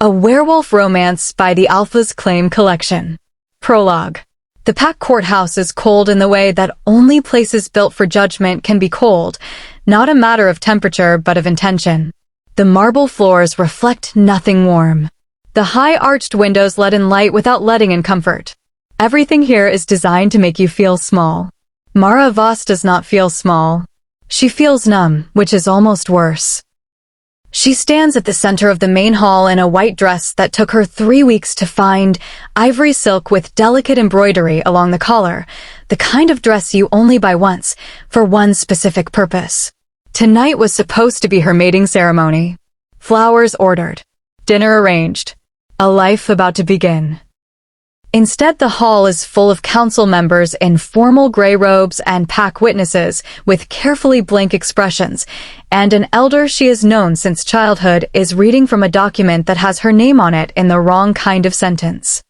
A Werewolf Romance by the Alpha's Claim Collection. Prologue. The Pack Courthouse is cold in the way that only places built for judgment can be cold, not a matter of temperature but of intention. The marble floors reflect nothing warm. The high arched windows let in light without letting in comfort. Everything here is designed to make you feel small. Mara Voss does not feel small. She feels numb, which is almost worse. She stands at the center of the main hall in a white dress that took her 3 weeks to find, ivory silk with delicate embroidery along the collar, the kind of dress you only buy once, for one specific purpose. Tonight was supposed to be her mating ceremony. Flowers ordered. Dinner arranged. A life about to begin. Instead, the hall is full of council members in formal gray robes and pack witnesses with carefully blank expressions, and an elder she has known since childhood is reading from a document that has her name on it in the wrong kind of sentence.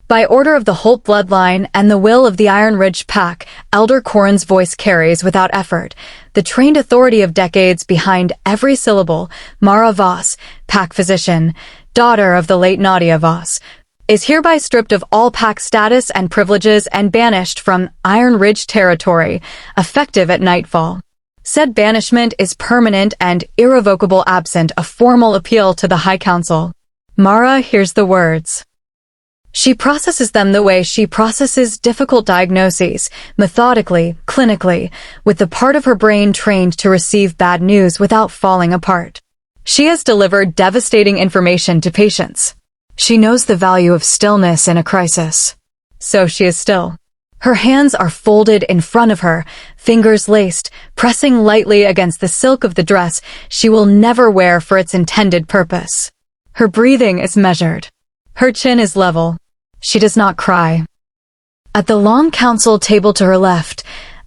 By order of the Holt bloodline and the will of the Iron Ridge Pack, Elder Corin's voice carries without effort the trained authority of decades behind every syllable. Mara Voss, Pack physician, daughter of the late Nadia Voss, is hereby stripped of all Pack status and privileges and banished from Iron Ridge territory, effective at nightfall. Said banishment is permanent and irrevocable absent a formal appeal to the High Council. Mara hears the words. She processes them the way she processes difficult diagnoses, methodically, clinically, with the part of her brain trained to receive bad news without falling apart. She has delivered devastating information to patients. She knows the value of stillness in a crisis. So she is still. Her hands are folded in front of her, fingers laced, pressing lightly against the silk of the dress she will never wear for its intended purpose. Her breathing is measured. Her chin is level. She does not cry. At the long council table to her left,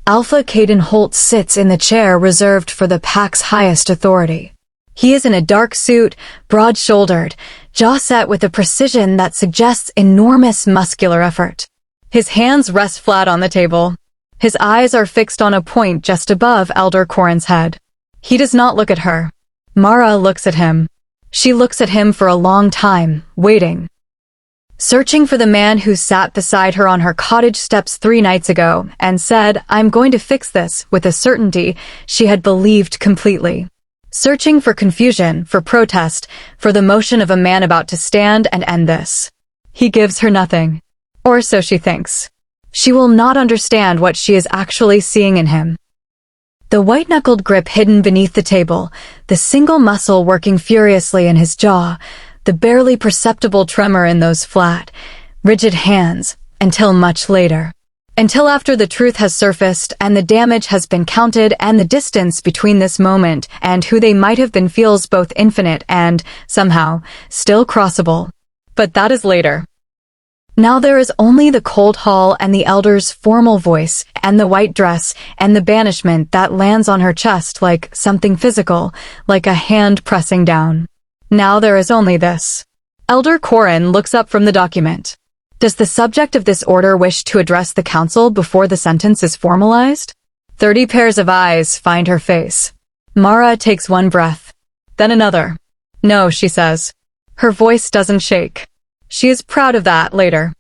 Alpha Caden Holt sits in the chair reserved for the Pack's highest authority. He is in a dark suit, broad-shouldered, jaw set with a precision that suggests enormous muscular effort. His hands rest flat on the table. His eyes are fixed on a point just above Elder Corin's head. He does not look at her. Mara looks at him. She looks at him for a long time, waiting. Searching for the man who sat beside her on her cottage steps 3 nights ago and said, "I'm going to fix this," with a certainty she had believed completely. Searching for confusion, for protest, for the motion of a man about to stand and end this. He gives her nothing. Or so she thinks. She will not understand what she is actually seeing in him. The white-knuckled grip hidden beneath the table, the single muscle working furiously in his jaw, the barely perceptible tremor in those flat, rigid hands, until much later. Until after the truth has surfaced and the damage has been counted and the distance between this moment and who they might have been feels both infinite and, somehow, still crossable. But that is later. Now there is only the cold hall and the elder's formal voice and the white dress and the banishment that lands on her chest like something physical, like a hand pressing down. Now there is only this. Elder Corin looks up from the document. Does the subject of this order wish to address the council before the sentence is formalized? 30 pairs of eyes find her face. Mara takes one breath. Then another. No, she says. Her voice doesn't shake. She is proud of that later.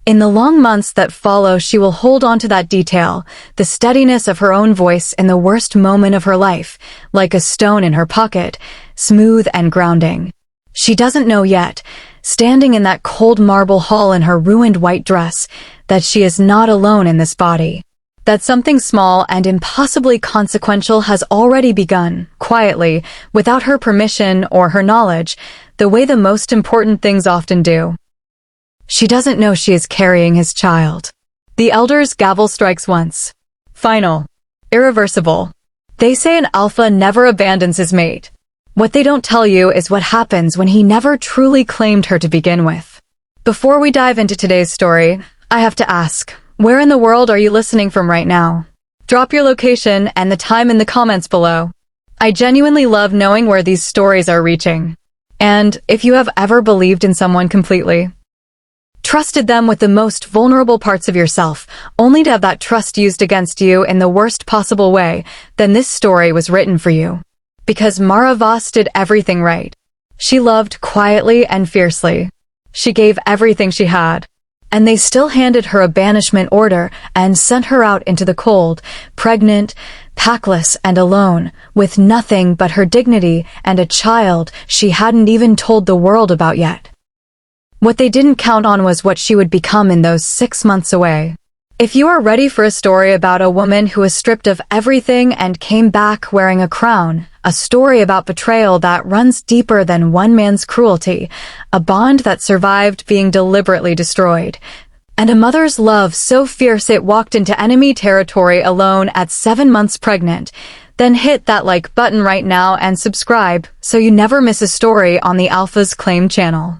In the long months that follow, she will hold on to that detail, the steadiness of her own voice in the worst moment of her life, like a stone in her pocket, smooth and grounding. She doesn't know yet, standing in that cold marble hall in her ruined white dress, that she is not alone in this body. That something small and impossibly consequential has already begun, quietly, without her permission or her knowledge, the way the most important things often do. She doesn't know she is carrying his child. The elder's gavel strikes once. Final. Irreversible. They say an alpha never abandons his mate. What they don't tell you is what happens when he never truly claimed her to begin with. Before we dive into today's story, I have to ask, where in the world are you listening from right now? Drop your location and the time in the comments below. I genuinely love knowing where these stories are reaching. And if you have ever believed in someone completely, trusted them with the most vulnerable parts of yourself, only to have that trust used against you in the worst possible way, then this story was written for you. Because Mara Voss did everything right. She loved quietly and fiercely. She gave everything she had. And they still handed her a banishment order and sent her out into the cold, pregnant, packless, and alone, with nothing but her dignity and a child she hadn't even told the world about yet. What they didn't count on was what she would become in those 6 months away. If you are ready for a story about a woman who was stripped of everything and came back wearing a crown, a story about betrayal that runs deeper than one man's cruelty, a bond that survived being deliberately destroyed, and a mother's love so fierce it walked into enemy territory alone at 7 months pregnant, then hit that like button right now and subscribe so you never miss a story on the Alpha's Claim channel.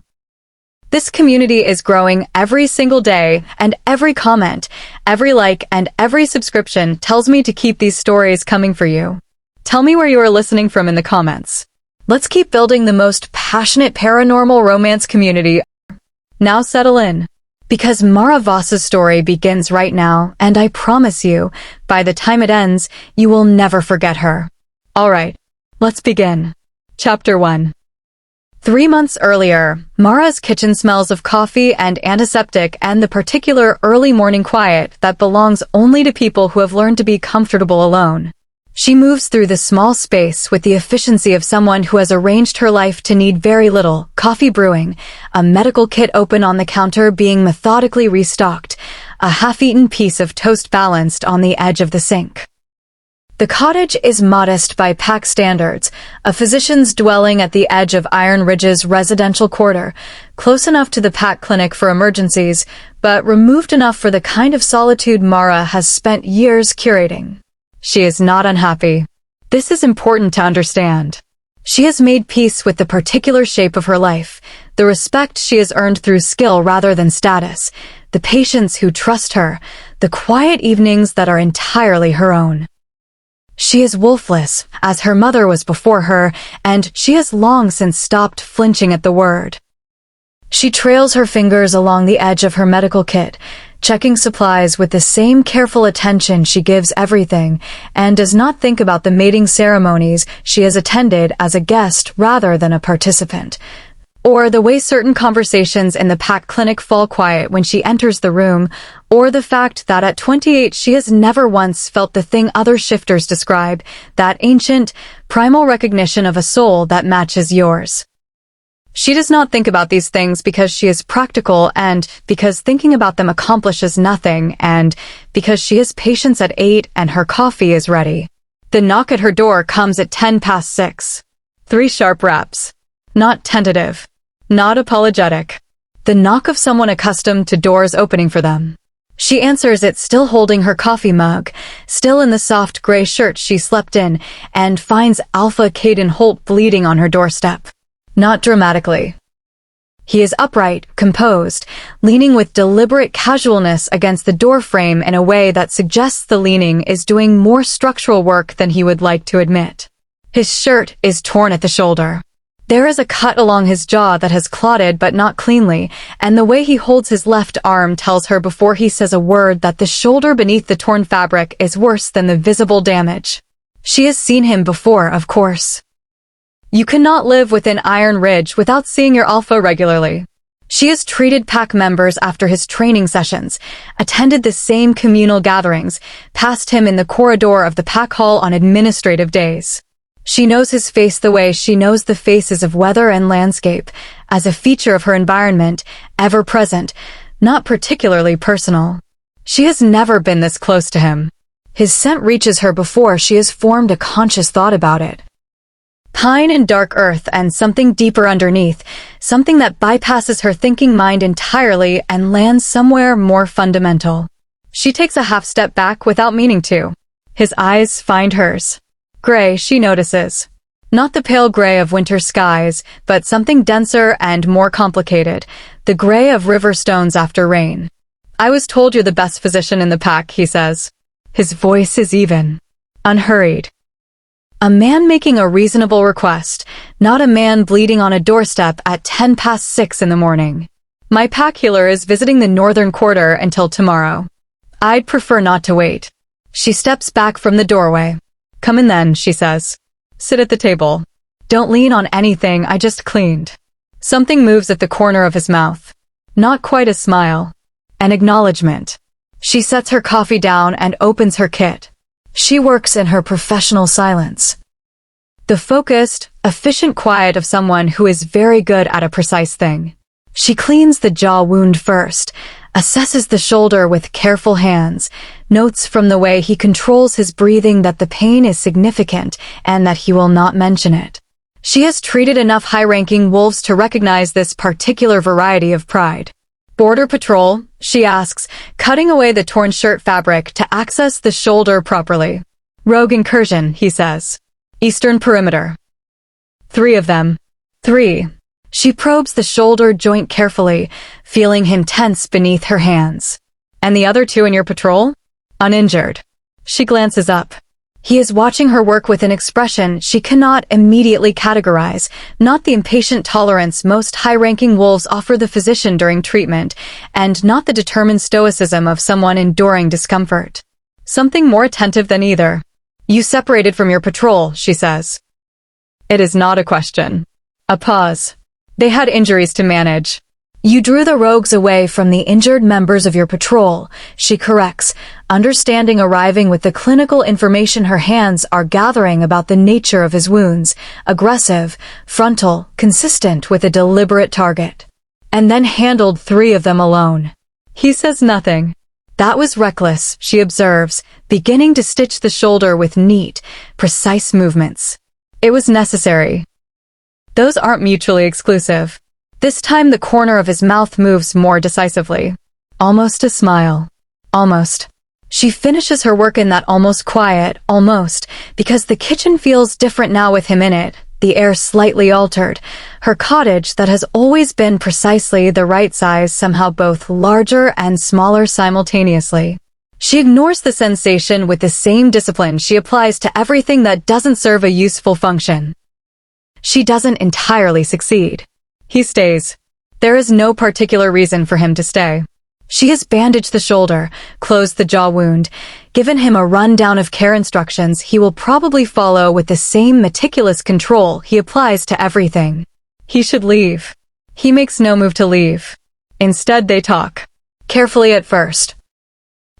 This community is growing every single day, and every comment, every like, and every subscription tells me to keep these stories coming for you. Tell me where you are listening from in the comments. Let's keep building the most passionate paranormal romance community. Now settle in, because Mara Voss's story begins right now, and I promise you, by the time it ends, you will never forget her. Alright, let's begin. Chapter 1. 3 months earlier, Mara's kitchen smells of coffee and antiseptic and the particular early morning quiet that belongs only to people who have learned to be comfortable alone. She moves through the small space with the efficiency of someone who has arranged her life to need very little: coffee brewing, a medical kit open on the counter being methodically restocked, a half-eaten piece of toast balanced on the edge of the sink. The cottage is modest by pack standards, a physician's dwelling at the edge of Iron Ridge's residential quarter, close enough to the pack clinic for emergencies, but removed enough for the kind of solitude Mara has spent years curating. She is not unhappy. This is important to understand. She has made peace with the particular shape of her life, the respect she has earned through skill rather than status, the patients who trust her, the quiet evenings that are entirely her own. She is wolfless, as her mother was before her, and she has long since stopped flinching at the word. She trails her fingers along the edge of her medical kit, checking supplies with the same careful attention she gives everything, and does not think about the mating ceremonies she has attended as a guest rather than a participant, or the way certain conversations in the pack clinic fall quiet when she enters the room, or the fact that at 28 she has never once felt the thing other shifters describe, that ancient, primal recognition of a soul that matches yours. She does not think about these things because she is practical, and because thinking about them accomplishes nothing, and because she has patience at 8 and her coffee is ready. The knock at her door comes at 6:10. 3 sharp raps. Not tentative. Not apologetic. The knock of someone accustomed to doors opening for them. She answers it still holding her coffee mug, still in the soft gray shirt she slept in, and finds Alpha Caden Holt bleeding on her doorstep. Not dramatically. He is upright, composed, leaning with deliberate casualness against the doorframe in a way that suggests the leaning is doing more structural work than he would like to admit. His shirt is torn at the shoulder. There is a cut along his jaw that has clotted but not cleanly, and the way he holds his left arm tells her before he says a word that the shoulder beneath the torn fabric is worse than the visible damage. She has seen him before, of course. You cannot live within Iron Ridge without seeing your Alpha regularly. She has treated pack members after his training sessions, attended the same communal gatherings, passed him in the corridor of the pack hall on administrative days. She knows his face the way she knows the faces of weather and landscape, as a feature of her environment, ever present, not particularly personal. She has never been this close to him. His scent reaches her before she has formed a conscious thought about it. Pine and dark earth and something deeper underneath, something that bypasses her thinking mind entirely and lands somewhere more fundamental. She takes a half step back without meaning to. His eyes find hers. Gray, she notices. Not the pale gray of winter skies, but something denser and more complicated, the gray of river stones after rain. I was told you're the best physician in the pack, he says. His voice is even. Unhurried. A man making a reasonable request, not a man bleeding on a doorstep at 6:10 in the morning. My pack healer is visiting the northern quarter until tomorrow. I'd prefer not to wait. She steps back from the doorway. Come in then, she says. Sit at the table. Don't lean on anything I just cleaned. Something moves at the corner of his mouth. Not quite a smile. An acknowledgement. She sets her coffee down and opens her kit. She works in her professional silence. The focused, efficient quiet of someone who is very good at a precise thing. She cleans the jaw wound first, assesses the shoulder with careful hands, notes from the way he controls his breathing that the pain is significant and that he will not mention it. She has treated enough high-ranking wolves to recognize this particular variety of pride. Border Patrol, she asks, cutting away the torn shirt fabric to access the shoulder properly. Rogue incursion, he says. Eastern perimeter. 3 of them. 3. She probes the shoulder joint carefully, feeling him tense beneath her hands. And the other 2 in your patrol? Uninjured. She glances up. He is watching her work with an expression she cannot immediately categorize, not the impatient tolerance most high-ranking wolves offer the physician during treatment, and not the determined stoicism of someone enduring discomfort. Something more attentive than either. You separated from your patrol, she says. It is not a question. A pause. They had injuries to manage. You drew the rogues away from the injured members of your patrol, she corrects, understanding arriving with the clinical information her hands are gathering about the nature of his wounds, aggressive, frontal, consistent with a deliberate target. And then handled 3 of them alone. He says nothing. That was reckless, she observes, beginning to stitch the shoulder with neat, precise movements. It was necessary. Those aren't mutually exclusive. This time the corner of his mouth moves more decisively. Almost a smile. Almost. She finishes her work in that almost quiet, almost, because the kitchen feels different now with him in it, the air slightly altered, her cottage that has always been precisely the right size somehow both larger and smaller simultaneously. She ignores the sensation with the same discipline she applies to everything that doesn't serve a useful function. She doesn't entirely succeed. He stays. There is no particular reason for him to stay. She has bandaged the shoulder, closed the jaw wound, given him a rundown of care instructions he will probably follow with the same meticulous control he applies to everything. He should leave. He makes no move to leave. Instead, they talk. Carefully at first.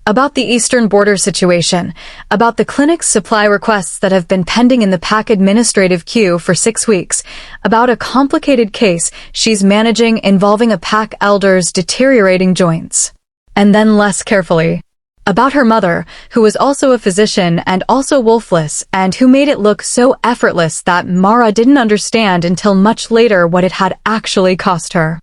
About the eastern border situation, about the clinic's supply requests that have been pending in the PAC administrative queue for 6 weeks, about a complicated case she's managing involving a PAC elder's deteriorating joints. And then less carefully. About her mother, who was also a physician and also wolfless, and who made it look so effortless that Mara didn't understand until much later what it had actually cost her.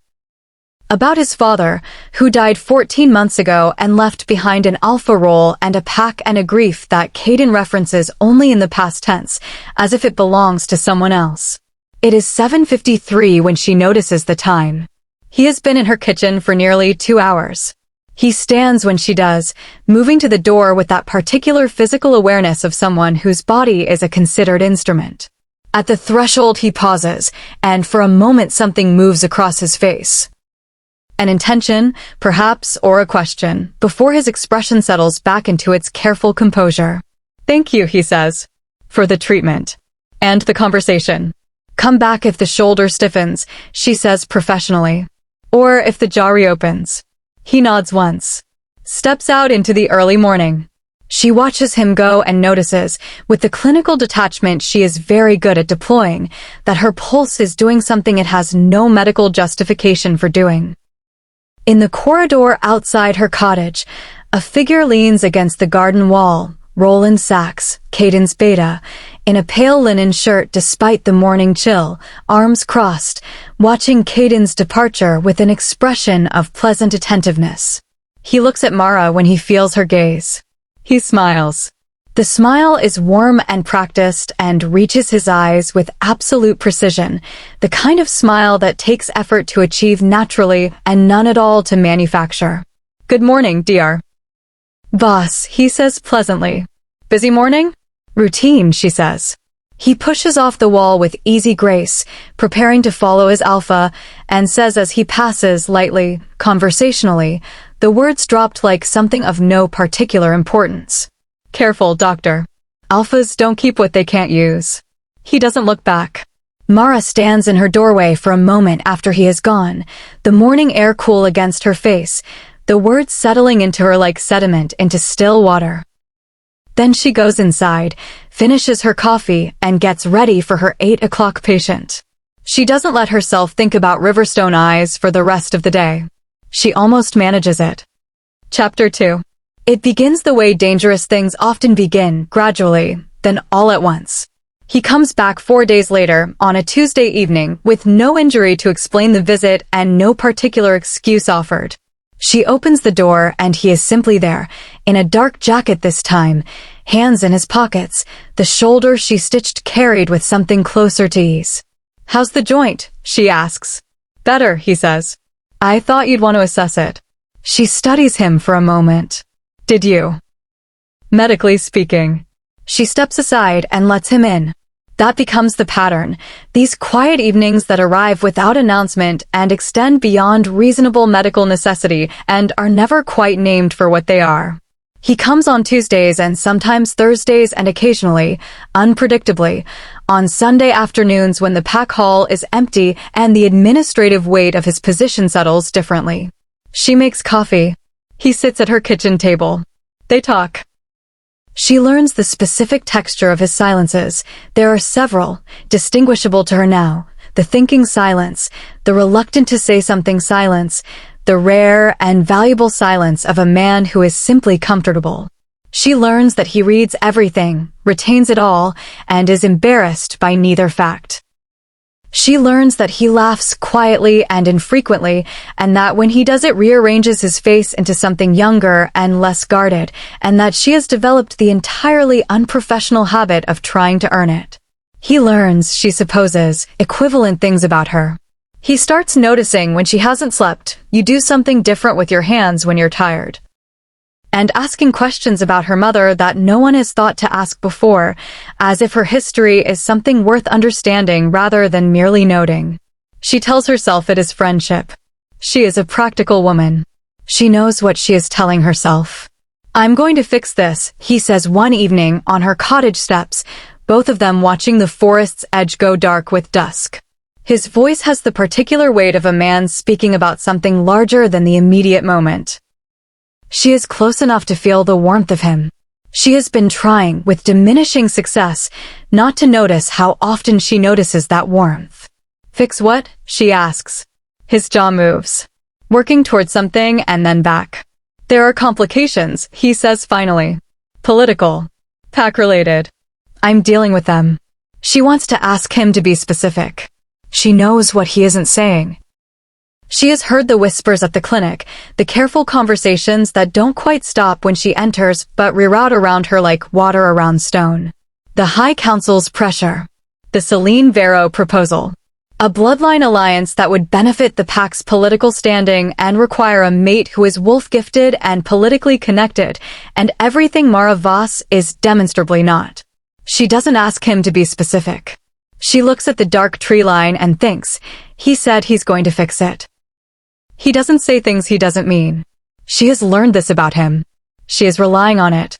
About his father, who died 14 months ago and left behind an alpha role and a pack and a grief that Caden references only in the past tense, as if it belongs to someone else. It is 7:53 when she notices the time. He has been in her kitchen for nearly 2 hours. He stands when she does, moving to the door with that particular physical awareness of someone whose body is a considered instrument. At the threshold he pauses, and for a moment something moves across his face. An intention, perhaps, or a question, before his expression settles back into its careful composure. Thank you, he says, for the treatment. And the conversation. Come back if the shoulder stiffens, she says professionally. Or if the jaw reopens. He nods once. Steps out into the early morning. She watches him go and notices, with the clinical detachment she is very good at deploying, that her pulse is doing something it has no medical justification for doing. In the corridor outside her cottage, a figure leans against the garden wall, Roland Sachs, Caden's beta, in a pale linen shirt despite the morning chill, arms crossed, watching Caden's departure with an expression of pleasant attentiveness. He looks at Mara when he feels her gaze. He smiles. The smile is warm and practiced and reaches his eyes with absolute precision, the kind of smile that takes effort to achieve naturally and none at all to manufacture. Good morning, Dr. Voss, he says pleasantly. Busy morning? Routine, she says. He pushes off the wall with easy grace, preparing to follow his alpha, and says as he passes lightly, conversationally, the words dropped like something of no particular importance. Careful, doctor. Alphas don't keep what they can't use. He doesn't look back. Mara stands in her doorway for a moment after he is gone, the morning air cool against her face, the words settling into her like sediment into still water. Then she goes inside, finishes her coffee, and gets ready for her 8 o'clock patient. She doesn't let herself think about Riverstone eyes for the rest of the day. She almost manages it. Chapter 2. It begins the way dangerous things often begin, gradually, then all at once. He comes back 4 days later, on a Tuesday evening, with no injury to explain the visit and no particular excuse offered. She opens the door and he is simply there, in a dark jacket this time, hands in his pockets, the shoulder she stitched carried with something closer to ease. "How's the joint?" she asks. "Better," he says. "I thought you'd want to assess it." She studies him for a moment. "Did you?" "Medically speaking." She steps aside and lets him in. That becomes the pattern, these quiet evenings that arrive without announcement and extend beyond reasonable medical necessity and are never quite named for what they are. He comes on Tuesdays and sometimes Thursdays and occasionally, unpredictably, on Sunday afternoons when the pack hall is empty and the administrative weight of his position settles differently. She makes coffee. He sits at her kitchen table. They talk. She learns the specific texture of his silences. There are several, distinguishable to her now. The thinking silence, the reluctant to say something silence, the rare and valuable silence of a man who is simply comfortable. She learns that he reads everything, retains it all, and is embarrassed by neither fact. She learns that he laughs quietly and infrequently, and that when he does it rearranges his face into something younger and less guarded, and that she has developed the entirely unprofessional habit of trying to earn it. He learns, she supposes, equivalent things about her. He starts noticing when she hasn't slept, you do something different with your hands when you're tired. And asking questions about her mother that no one has thought to ask before, as if her history is something worth understanding rather than merely noting. She tells herself it is friendship. She is a practical woman. She knows what she is telling herself. "I'm going to fix this," he says one evening on her cottage steps, both of them watching the forest's edge go dark with dusk. His voice has the particular weight of a man speaking about something larger than the immediate moment. She is close enough to feel the warmth of him. She has been trying, with diminishing success, not to notice how often she notices that warmth. "Fix what?" she asks. His jaw moves, working towards something and then back. "There are complications," he says finally. "Political. Pack-related. I'm dealing with them." She wants to ask him to be specific. She knows what he isn't saying. She has heard the whispers at the clinic, the careful conversations that don't quite stop when she enters but reroute around her like water around stone. The High Council's pressure. The Celine Vero proposal. A bloodline alliance that would benefit the pack's political standing and require a mate who is wolf-gifted and politically connected, and everything Mara Voss is demonstrably not. She doesn't ask him to be specific. She looks at the dark tree line and thinks, he said he's going to fix it. He doesn't say things he doesn't mean. She has learned this about him. She is relying on it.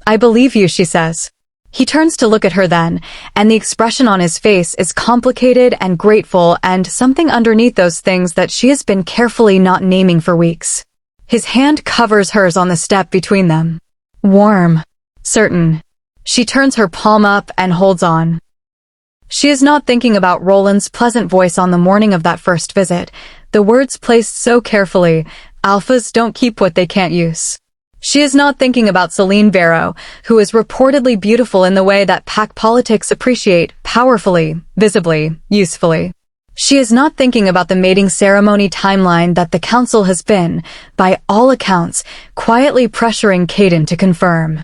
"I believe you," she says. He turns to look at her then, and the expression on his face is complicated and grateful and something underneath those things that she has been carefully not naming for weeks. His hand covers hers on the step between them. Warm. Certain. She turns her palm up and holds on. She is not thinking about Roland's pleasant voice on the morning of that first visit, the words placed so carefully, alphas don't keep what they can't use. She is not thinking about Celine Vero, who is reportedly beautiful in the way that pack politics appreciate, powerfully, visibly, usefully. She is not thinking about the mating ceremony timeline that the council has been, by all accounts, quietly pressuring Caden to confirm.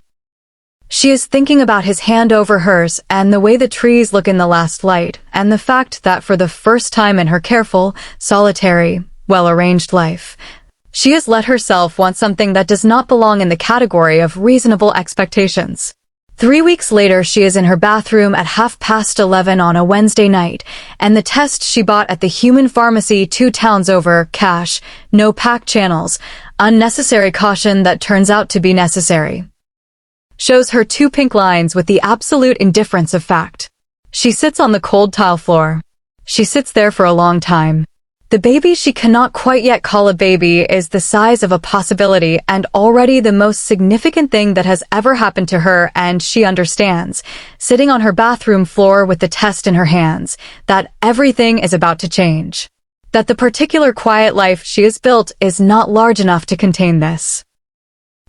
She is thinking about his hand over hers and the way the trees look in the last light, and the fact that for the first time in her careful, solitary, well-arranged life, she has let herself want something that does not belong in the category of reasonable expectations. 3 weeks later, she is in her bathroom at 11:30 on a Wednesday night, and the test she bought at the human pharmacy 2 towns over, cash, no pack channels, unnecessary caution that turns out to be necessary, shows her 2 pink lines with the absolute indifference of fact. She sits on the cold tile floor. She sits there for a long time. The baby she cannot quite yet call a baby is the size of a possibility and already the most significant thing that has ever happened to her, and she understands, sitting on her bathroom floor with the test in her hands, that everything is about to change. That the particular quiet life she has built is not large enough to contain this.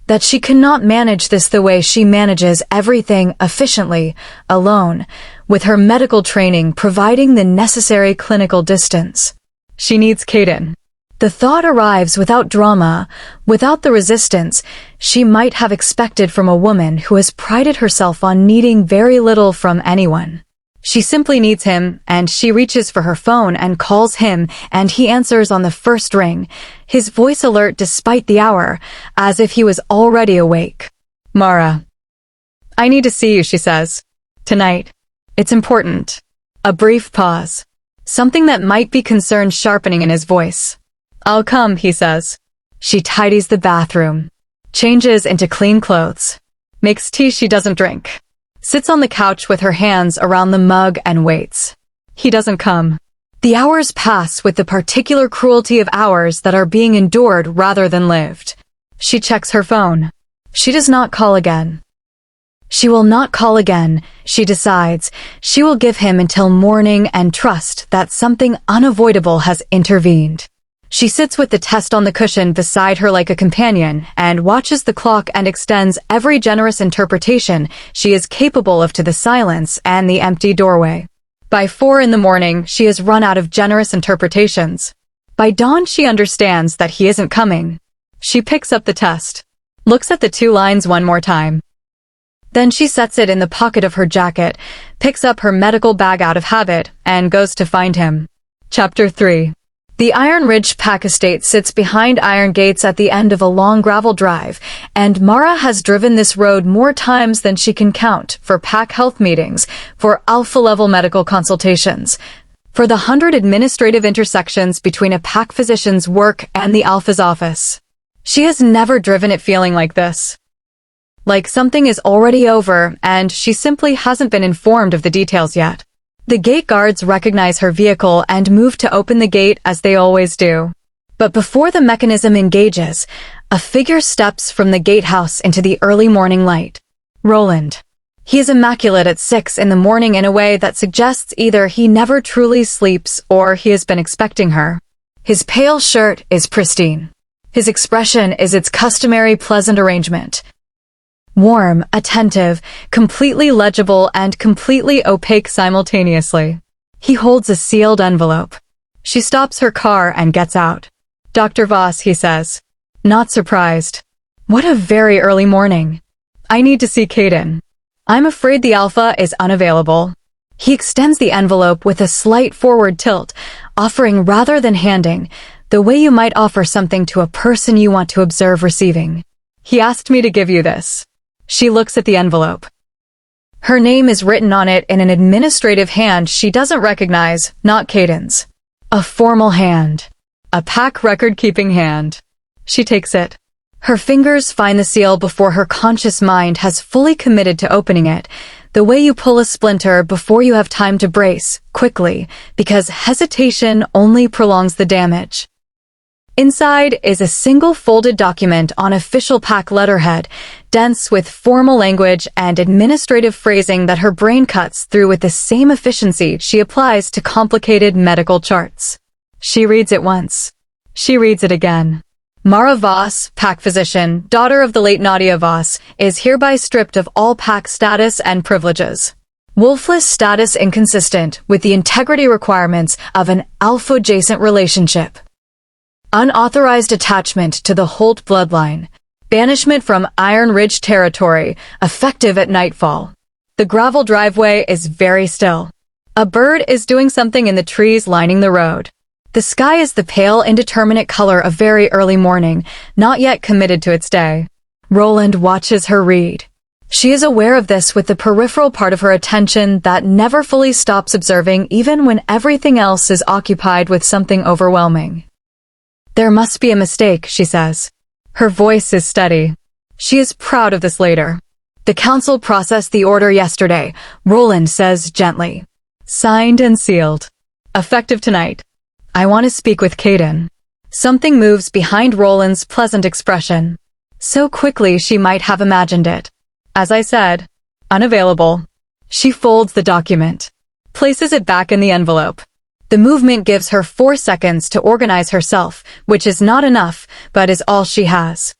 That she cannot manage this the way she manages everything efficiently, alone, with her medical training providing the necessary clinical distance. She needs Caden. The thought arrives without drama, without the resistance she might have expected from a woman who has prided herself on needing very little from anyone. She simply needs him, and she reaches for her phone and calls him, and he answers on the first ring, his voice alert despite the hour, as if he was already awake. "Mara. I need to see you," she says. "Tonight. It's important." A brief pause. Something that might be concern sharpening in his voice. "I'll come," he says. She tidies the bathroom. Changes into clean clothes. Makes tea she doesn't drink. Sits on the couch with her hands around the mug and waits. He doesn't come. The hours pass with the particular cruelty of hours that are being endured rather than lived. She checks her phone. She does not call again. She will not call again, she decides. She will give him until morning and trust that something unavoidable has intervened. She sits with the test on the cushion beside her like a companion and watches the clock and extends every generous interpretation she is capable of to the silence and the empty doorway. By 4 in the morning, she has run out of generous interpretations. By dawn, she understands that he isn't coming. She picks up the test, looks at the 2 lines one more time. Then she sets it in the pocket of her jacket, picks up her medical bag out of habit, and goes to find him. Chapter 3. The Iron Ridge Pack Estate sits behind iron gates at the end of a long gravel drive, and Mara has driven this road more times than she can count for pack health meetings, for alpha-level medical consultations, for the 100 administrative intersections between a pack physician's work and the alpha's office. She has never driven it feeling like this. Like something is already over, and she simply hasn't been informed of the details yet. The gate guards recognize her vehicle and move to open the gate as they always do. But before the mechanism engages, a figure steps from the gatehouse into the early morning light. Roland. He is immaculate at 6 in the morning in a way that suggests either he never truly sleeps or he has been expecting her. His pale shirt is pristine. His expression is its customary pleasant arrangement. Warm, attentive, completely legible, and completely opaque simultaneously. He holds a sealed envelope. She stops her car and gets out. "Dr. Voss," he says. Not surprised. "What a very early morning. I need to see Caden. I'm afraid the alpha is unavailable." He extends the envelope with a slight forward tilt, offering rather than handing, the way you might offer something to a person you want to observe receiving. "He asked me to give you this." She looks at the envelope. Her name is written on it in an administrative hand she doesn't recognize, not Caden's. A formal hand. A pack record-keeping hand. She takes it. Her fingers find the seal before her conscious mind has fully committed to opening it, the way you pull a splinter before you have time to brace, quickly, because hesitation only prolongs the damage. Inside is a single folded document on official pack letterhead, dense with formal language and administrative phrasing that her brain cuts through with the same efficiency she applies to complicated medical charts. She reads it once. She reads it again. Mara Voss, pack physician, daughter of the late Nadia Voss, is hereby stripped of all pack status and privileges. Wolfless status inconsistent with the integrity requirements of an alpha-adjacent relationship. Unauthorized attachment to the Holt bloodline. Banishment from Iron Ridge territory, effective at nightfall. The gravel driveway is very still. A bird is doing something in the trees lining the road. The sky is the pale, indeterminate color of very early morning, not yet committed to its day. Roland watches her read. She is aware of this with the peripheral part of her attention that never fully stops observing even when everything else is occupied with something overwhelming. "There must be a mistake," she says. Her voice is steady. She is proud of this later. "The council processed the order yesterday," Roland says gently. "Signed and sealed." Effective tonight. I want to speak with Caden. Something moves behind Roland's pleasant expression. So quickly she might have imagined it. As I said, unavailable. She folds the document, places it back in the envelope. The movement gives her 4 seconds to organize herself, which is not enough, but is all she has.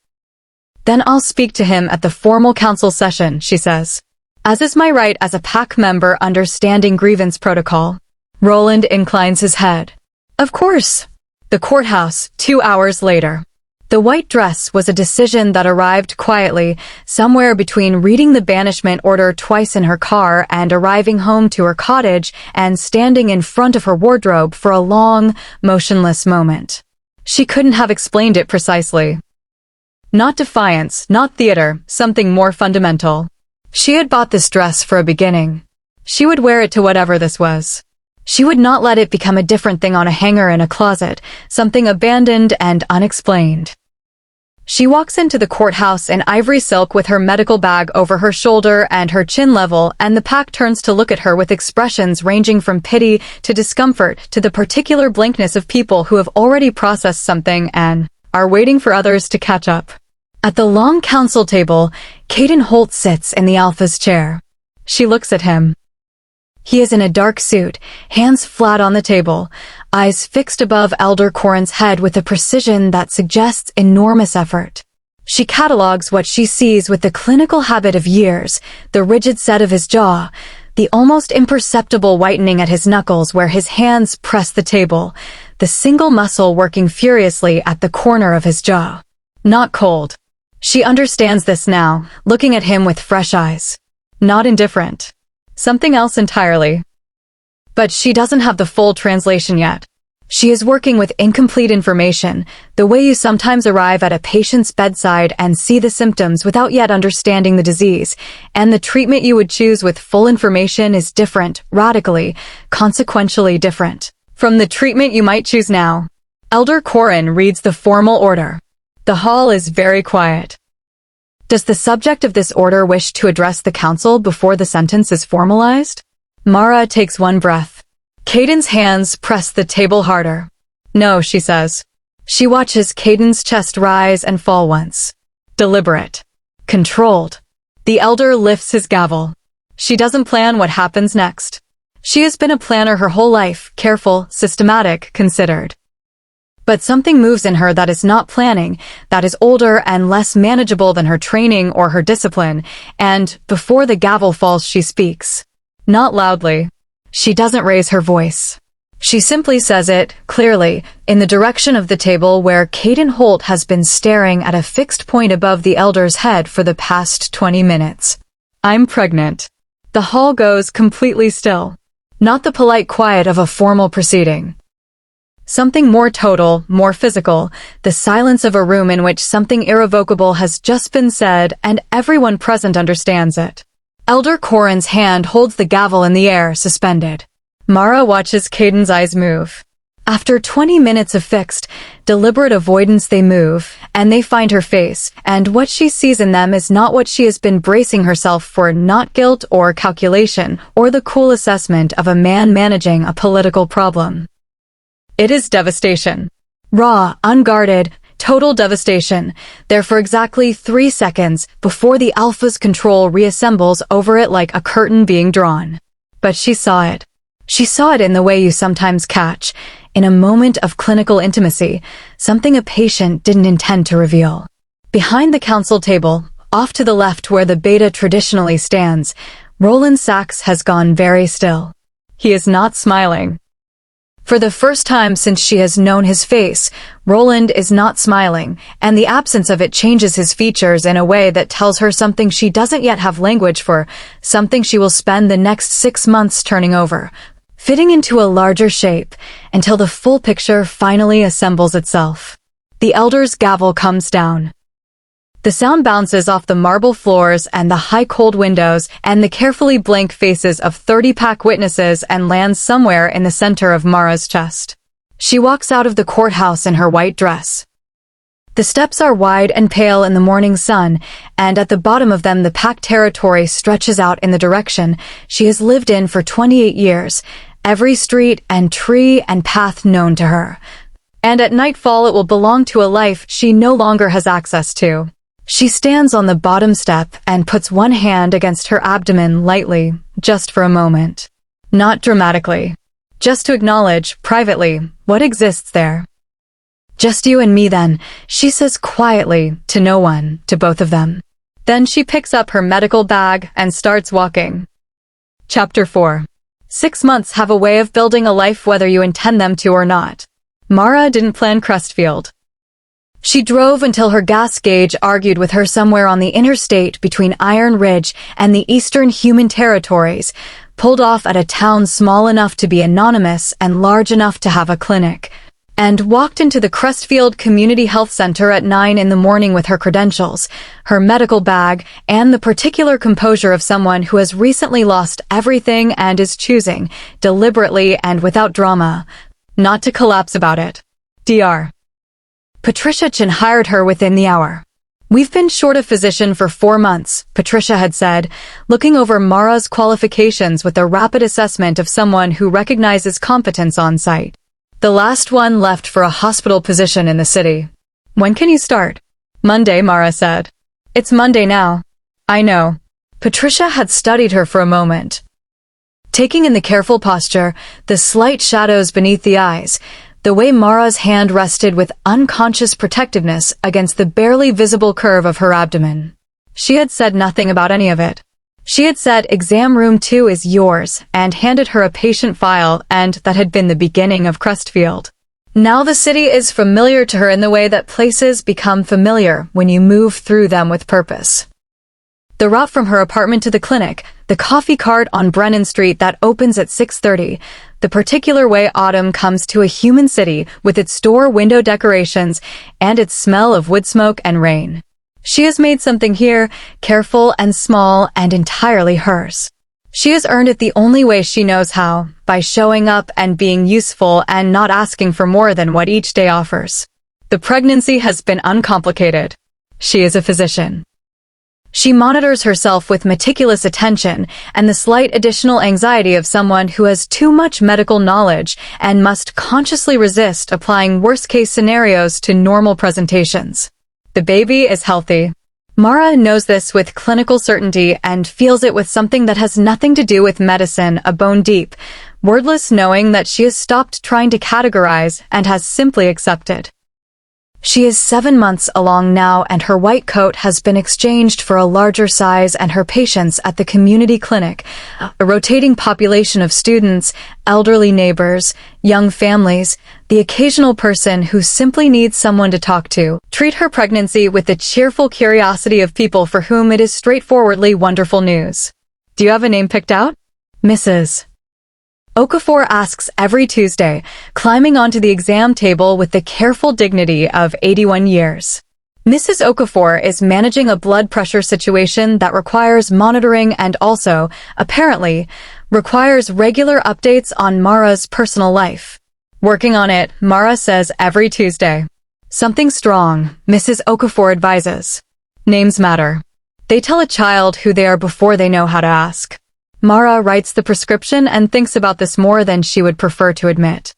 Then I'll speak to him at the formal council session, she says. As is my right as a pack member understanding grievance protocol. Roland inclines his head. Of course. The courthouse, 2 hours later. The white dress was a decision that arrived quietly, somewhere between reading the banishment order twice in her car and arriving home to her cottage and standing in front of her wardrobe for a long, motionless moment. She couldn't have explained it precisely. Not defiance, not theater, something more fundamental. She had bought this dress for a beginning. She would wear it to whatever this was. She would not let it become a different thing on a hanger in a closet, something abandoned and unexplained. She walks into the courthouse in ivory silk with her medical bag over her shoulder and her chin level, and the pack turns to look at her with expressions ranging from pity to discomfort to the particular blankness of people who have already processed something and are waiting for others to catch up. At the long council table, Caden Holt sits in the Alpha's chair. She looks at him. He is in a dark suit, hands flat on the table, eyes fixed above Elder Corin's head with a precision that suggests enormous effort. She catalogues what she sees with the clinical habit of years, the rigid set of his jaw, the almost imperceptible whitening at his knuckles where his hands press the table, the single muscle working furiously at the corner of his jaw. Not cold. She understands this now, looking at him with fresh eyes. Not indifferent. Something else entirely. But she doesn't have the full translation yet. She is working with incomplete information, the way you sometimes arrive at a patient's bedside and see the symptoms without yet understanding the disease, and the treatment you would choose with full information is different, radically, consequentially different, from the treatment you might choose now. Elder Corin reads the formal order. The hall is very quiet. Does the subject of this order wish to address the council before the sentence is formalized? Mara takes one breath. Caden's hands press the table harder. No, she says. She watches Caden's chest rise and fall once. Deliberate. Controlled. The elder lifts his gavel. She doesn't plan what happens next. She has been a planner her whole life, careful, systematic, considered. But something moves in her that is not planning, that is older and less manageable than her training or her discipline, and before the gavel falls she speaks. Not loudly. She doesn't raise her voice. She simply says it, clearly, in the direction of the table where Caden Holt has been staring at a fixed point above the elder's head for the past 20 minutes. I'm pregnant. The hall goes completely still. Not the polite quiet of a formal proceeding. Something more total, more physical, the silence of a room in which something irrevocable has just been said and everyone present understands it. Elder Corin's hand holds the gavel in the air, suspended. Mara watches Caden's eyes move. After 20 minutes of fixed, deliberate avoidance they move, and they find her face, and what she sees in them is not what she has been bracing herself for, not guilt or calculation, or the cool assessment of a man managing a political problem. It is devastation. Raw, unguarded, total devastation, there for exactly 3 seconds before the Alpha's control reassembles over it like a curtain being drawn. But she saw it. She saw it in the way you sometimes catch, in a moment of clinical intimacy, something a patient didn't intend to reveal. Behind the council table, off to the left where the beta traditionally stands, Roland Sachs has gone very still. He is not smiling. For the first time since she has known his face, Roland is not smiling, and the absence of it changes his features in a way that tells her something she doesn't yet have language for, something she will spend the next 6 months turning over, fitting into a larger shape, until the full picture finally assembles itself. The elder's gavel comes down. The sound bounces off the marble floors and the high cold windows and the carefully blank faces of 30-pack witnesses and lands somewhere in the center of Mara's chest. She walks out of the courthouse in her white dress. The steps are wide and pale in the morning sun, and at the bottom of them the packed territory stretches out in the direction she has lived in for 28 years, every street and tree and path known to her. And at nightfall it will belong to a life she no longer has access to. She stands on the bottom step and puts one hand against her abdomen lightly, just for a moment. Not dramatically. Just to acknowledge, privately, what exists there. "Just you and me then," she says quietly, to no one, to both of them. Then she picks up her medical bag and starts walking. Chapter 4. 6 months have a way of building a life whether you intend them to or not. Mara didn't plan Crestfield. She drove until her gas gauge argued with her somewhere on the interstate between Iron Ridge and the Eastern Human Territories, pulled off at a town small enough to be anonymous and large enough to have a clinic, and walked into the Crestfield Community Health Center at 9 in the morning with her credentials, her medical bag, and the particular composure of someone who has recently lost everything and is choosing, deliberately and without drama, not to collapse about it. Dr. Patricia Chin hired her within the hour. "We've been short a physician for 4 months, Patricia had said, looking over Mara's qualifications with a rapid assessment of someone who recognizes competence on site. "The last one left for a hospital position in the city." "When can you start?" "Monday," Mara said. "It's Monday now." "I know." Patricia had studied her for a moment, taking in the careful posture, the slight shadows beneath the eyes, the way Mara's hand rested with unconscious protectiveness against the barely visible curve of her abdomen. She had said nothing about any of it. She had said, "Exam room 2 is yours," and handed her a patient file, and that had been the beginning of Crestfield. Now the city is familiar to her in the way that places become familiar when you move through them with purpose. The route from her apartment to the clinic, the coffee cart on Brennan Street that opens at 6:30, the particular way autumn comes to a human city with its store window decorations and its smell of wood smoke and rain. She has made something here, careful and small and entirely hers. She has earned it the only way she knows how, by showing up and being useful and not asking for more than what each day offers. The pregnancy has been uncomplicated. She is a physician. She monitors herself with meticulous attention and the slight additional anxiety of someone who has too much medical knowledge and must consciously resist applying worst-case scenarios to normal presentations. The baby is healthy. Mara knows this with clinical certainty and feels it with something that has nothing to do with medicine, a bone deep, wordless knowing that she has stopped trying to categorize and has simply accepted. She is 7 months along now, and her white coat has been exchanged for a larger size, and her patients at the community clinic, a rotating population of students, elderly neighbors, young families, the occasional person who simply needs someone to talk to, treat her pregnancy with the cheerful curiosity of people for whom it is straightforwardly wonderful news. "Do you have a name picked out?" "Mrs. Okafor asks every Tuesday, climbing onto the exam table with the careful dignity of 81 years. Mrs. Okafor is managing a blood pressure situation that requires monitoring and also, apparently, requires regular updates on Mara's personal life. "Working on it," Mara says every Tuesday. "Something strong," Mrs. Okafor advises. "Names matter. They tell a child who they are before they know how to ask." Mara writes the prescription and thinks about this more than she would prefer to admit.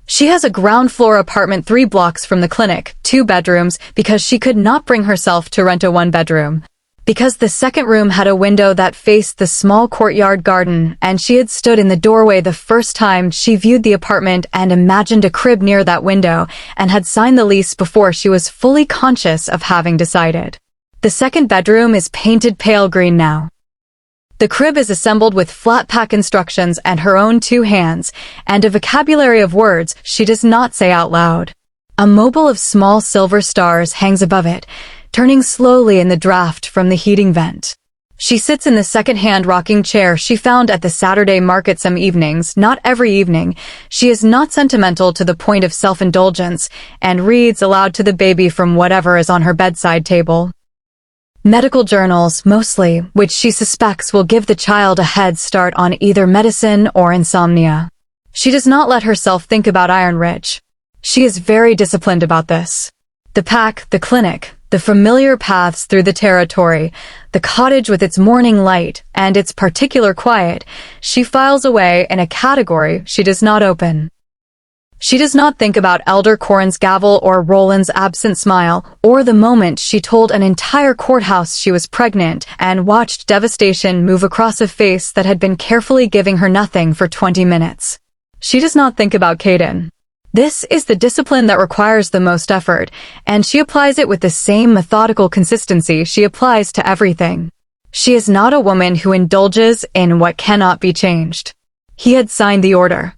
She has a ground-floor apartment 3 blocks from the clinic, 2 bedrooms, because she could not bring herself to rent a 1-bedroom. Because the second room had a window that faced the small courtyard garden, and she had stood in the doorway the first time she viewed the apartment and imagined a crib near that window, and had signed the lease before she was fully conscious of having decided. The second bedroom is painted pale green now. The crib is assembled with flat-pack instructions and her own 2 hands, and a vocabulary of words she does not say out loud. A mobile of small silver stars hangs above it, turning slowly in the draft from the heating vent. She sits in the second-hand rocking chair she found at the Saturday market some evenings, not every evening. She is not sentimental to the point of self-indulgence, and reads aloud to the baby from whatever is on her bedside table. Medical journals, mostly, which she suspects will give the child a head start on either medicine or insomnia. She does not let herself think about Iron Ridge. She is very disciplined about this. The pack, the clinic, The familiar paths through the territory, the cottage with its morning light and its particular quiet, she files away in a category she does not open. She does not think about Elder Corin's gavel or Roland's absent smile, or the moment she told an entire courthouse she was pregnant and watched devastation move across a face that had been carefully giving her nothing for 20 minutes. She does not think about Caden. This is the discipline that requires the most effort, and she applies it with the same methodical consistency she applies to everything. She is not a woman who indulges in what cannot be changed. He had signed the order.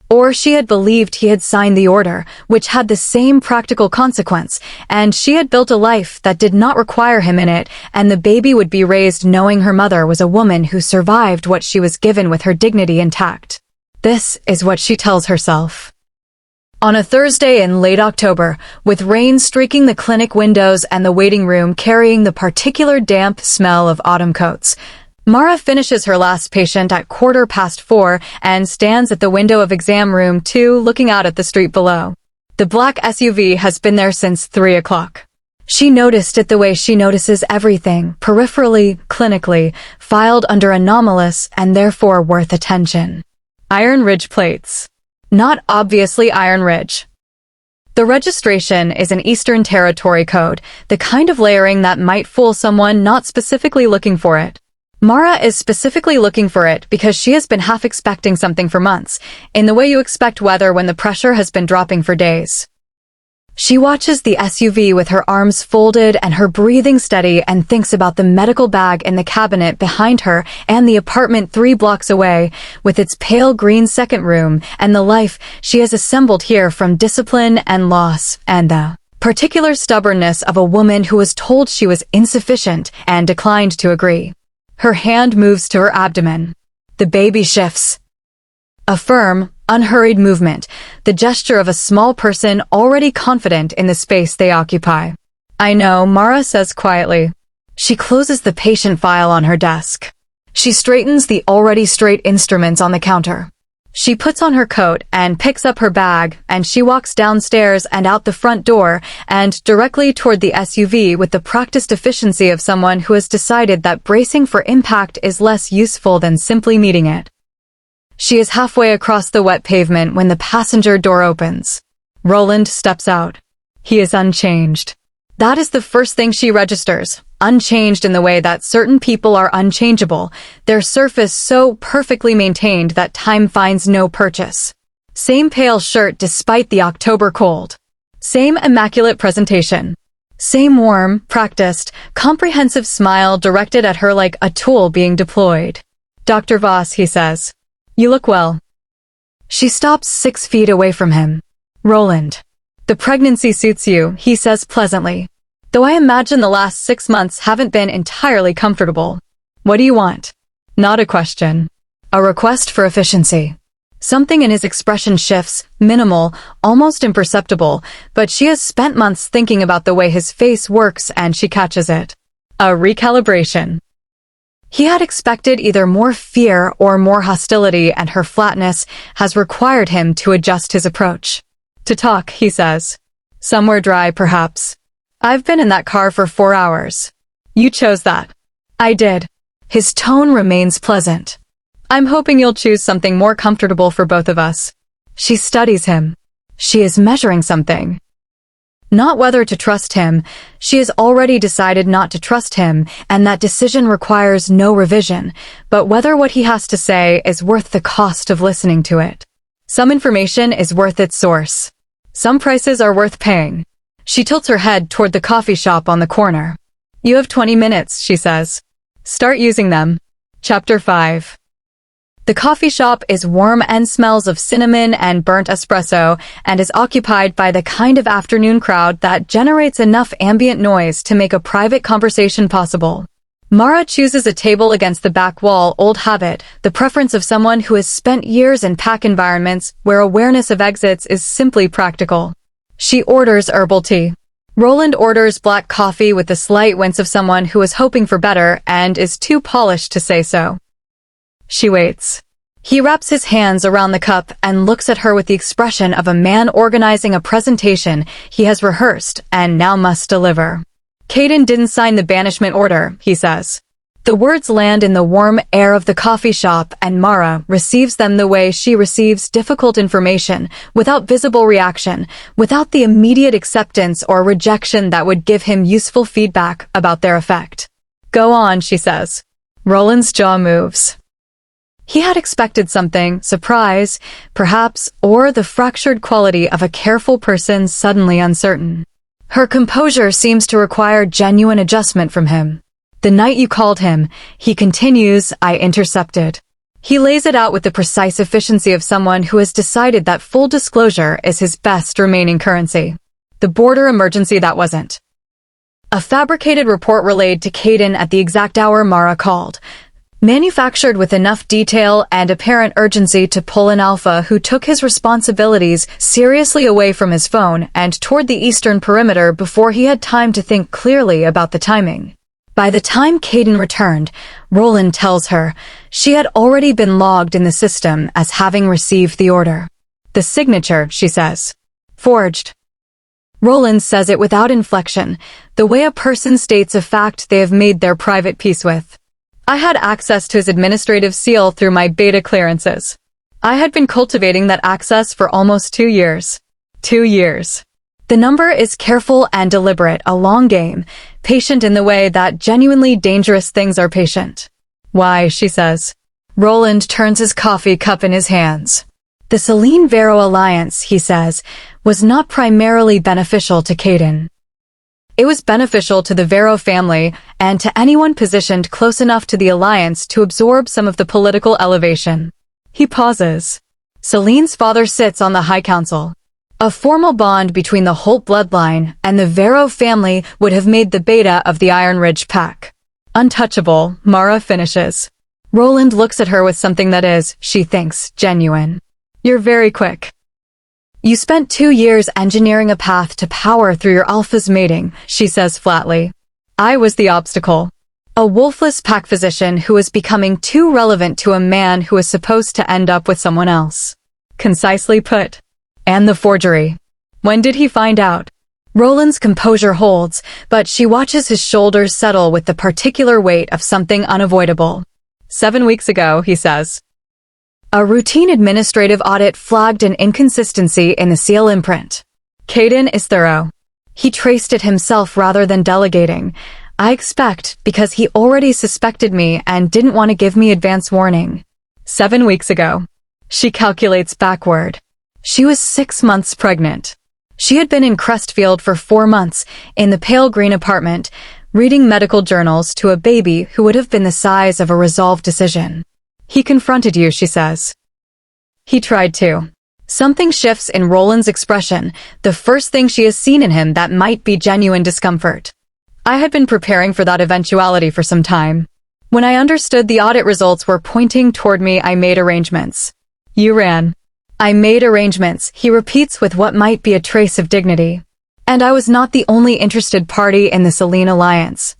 Or she had believed he had signed the order, which had the same practical consequence, and she had built a life that did not require him in it, and the baby would be raised knowing her mother was a woman who survived what she was given with her dignity intact. This is what she tells herself. On a Thursday in late October, with rain streaking the clinic windows and the waiting room carrying the particular damp smell of autumn coats, Mara finishes her last patient at 4:15 and stands at the window of exam room 2 looking out at the street below. The black SUV has been there since 3 o'clock. She noticed it the way she notices everything, peripherally, clinically, filed under anomalous and therefore worth attention. Iron Ridge plates. Not obviously Iron Ridge. The registration is an Eastern Territory code, the kind of layering that might fool someone not specifically looking for it. Mara is specifically looking for it because she has been half expecting something for months, in the way you expect weather when the pressure has been dropping for days. She watches the SUV with her arms folded and her breathing steady and thinks about the medical bag in the cabinet behind her and the apartment 3 blocks away, with its pale green second room and the life she has assembled here from discipline and loss and the particular stubbornness of a woman who was told she was insufficient and declined to agree. Her hand moves to her abdomen. The baby shifts. A firm, unhurried movement, the gesture of a small person already confident in the space they occupy. "I know," Mara says quietly. She closes the patient file on her desk. She straightens the already straight instruments on the counter. She puts on her coat and picks up her bag, and she walks downstairs and out the front door and directly toward the SUV with the practiced efficiency of someone who has decided that bracing for impact is less useful than simply meeting it. She is halfway across the wet pavement when the passenger door opens. Roland steps out. He is unchanged. That is the first thing she registers. Unchanged in the way that certain people are unchangeable, their surface so perfectly maintained that time finds no purchase. Same pale shirt despite the October cold. Same immaculate presentation. Same warm, practiced, comprehensive smile directed at her like a tool being deployed. "Dr. Voss," he says. "You look well." She stops 6 feet away from him. "Roland. The pregnancy suits you," he says pleasantly. "Though I imagine the last 6 months haven't been entirely comfortable. What do you want?" Not a question. A request for efficiency. Something in his expression shifts, minimal, almost imperceptible, but she has spent months thinking about the way his face works and she catches it. A recalibration. He had expected either more fear or more hostility, and her flatness has required him to adjust his approach. "To talk," he says. "Somewhere dry, perhaps. I've been in that car for 4 hours. You chose that." "I did." His tone remains pleasant. "I'm hoping you'll choose something more comfortable for both of us." She studies him. She is measuring something. Not whether to trust him. She has already decided not to trust him, and that decision requires no revision, but whether what he has to say is worth the cost of listening to it. Some information is worth its source. Some prices are worth paying. She tilts her head toward the coffee shop on the corner. "You have 20 minutes, she says. "Start using them." Chapter 5. The coffee shop is warm and smells of cinnamon and burnt espresso and is occupied by the kind of afternoon crowd that generates enough ambient noise to make a private conversation possible. Mara chooses a table against the back wall, old habit, the preference of someone who has spent years in pack environments where awareness of exits is simply practical. She orders herbal tea. Roland orders black coffee with the slight wince of someone who is hoping for better and is too polished to say so. She waits. He wraps his hands around the cup and looks at her with the expression of a man organizing a presentation he has rehearsed and now must deliver. Caden didn't sign the banishment order, he says. The words land in the warm air of the coffee shop and Mara receives them the way she receives difficult information, without visible reaction, without the immediate acceptance or rejection that would give him useful feedback about their effect. Go on, she says. Roland's jaw moves. He had expected something, surprise, perhaps, or the fractured quality of a careful person suddenly uncertain. Her composure seems to require genuine adjustment from him. The night you called him, he continues, I intercepted. He lays it out with the precise efficiency of someone who has decided that full disclosure is his best remaining currency. The border emergency that wasn't. A fabricated report relayed to Caden at the exact hour Mara called. Manufactured with enough detail and apparent urgency to pull an alpha who took his responsibilities seriously away from his phone and toward the eastern perimeter before he had time to think clearly about the timing. By the time Caden returned, Roland tells her she had already been logged in the system as having received the order. The signature, she says. Forged. Roland says it without inflection, the way a person states a fact they have made their private peace with. I had access to his administrative seal through my beta clearances. I had been cultivating that access for almost 2 years. 2 years. The number is careful and deliberate, a long game, patient in the way that genuinely dangerous things are patient. Why, she says. Roland turns his coffee cup in his hands. The Selene-Vero alliance, he says, was not primarily beneficial to Caden. It was beneficial to the Vero family and to anyone positioned close enough to the alliance to absorb some of the political elevation. He pauses. Selene's father sits on the High Council. A formal bond between the Holt bloodline and the Vero family would have made the beta of the Iron Ridge pack untouchable, Mara finishes. Roland looks at her with something that is, she thinks, genuine. You're very quick. You spent 2 years engineering a path to power through your alpha's mating, she says flatly. I was the obstacle. A wolfless pack physician who was becoming too relevant to a man who was supposed to end up with someone else. Concisely put. And the forgery. When did he find out? Roland's composure holds, but she watches his shoulders settle with the particular weight of something unavoidable. 7 weeks ago, he says. A routine administrative audit flagged an inconsistency in the seal imprint. Caden is thorough. He traced it himself rather than delegating. I expect, because he already suspected me and didn't want to give me advance warning. 7 weeks ago. She calculates backward. She was 6 months pregnant. She had been in Crestfield for 4 months, in the pale green apartment, reading medical journals to a baby who would have been the size of a resolved decision. He confronted you, she says. He tried to. Something shifts in Roland's expression, the first thing she has seen in him that might be genuine discomfort. I had been preparing for that eventuality for some time. When I understood the audit results were pointing toward me, I made arrangements. You ran. I made arrangements, he repeats with what might be a trace of dignity. And I was not the only interested party in the Selene alliance.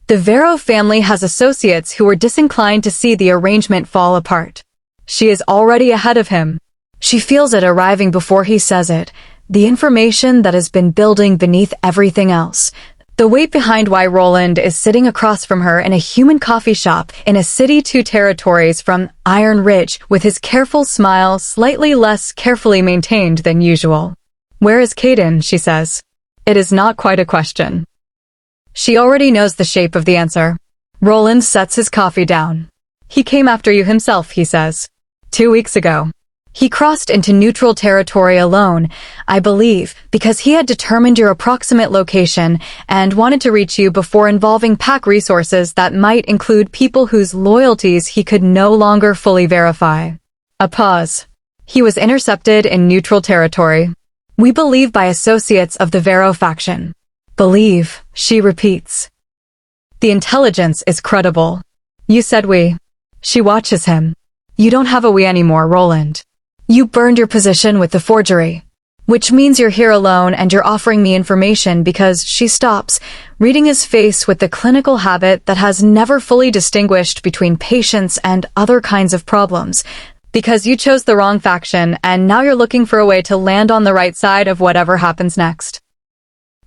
The Vero family has associates who were disinclined to see the arrangement fall apart. She is already ahead of him. She feels it arriving before he says it, the information that has been building beneath everything else. The weight behind why Roland is sitting across from her in a human coffee shop in a city 2 territories from Iron Ridge with his careful smile slightly less carefully maintained than usual. Where is Caden, she says. It is not quite a question. She already knows the shape of the answer. Roland sets his coffee down. He came after you himself, he says. 2 weeks ago. He crossed into neutral territory alone, I believe, because he had determined your approximate location and wanted to reach you before involving pack resources that might include people whose loyalties he could no longer fully verify. A pause. He was intercepted in neutral territory. We believe by associates of the Vero faction. Believe, she repeats. The intelligence is credible. You said we. She watches him. You don't have a we anymore, Roland. You burned your position with the forgery. Which means you're here alone and you're offering me information because she stops, reading his face with the clinical habit that has never fully distinguished between patients and other kinds of problems. Because you chose the wrong faction and now you're looking for a way to land on the right side of whatever happens next.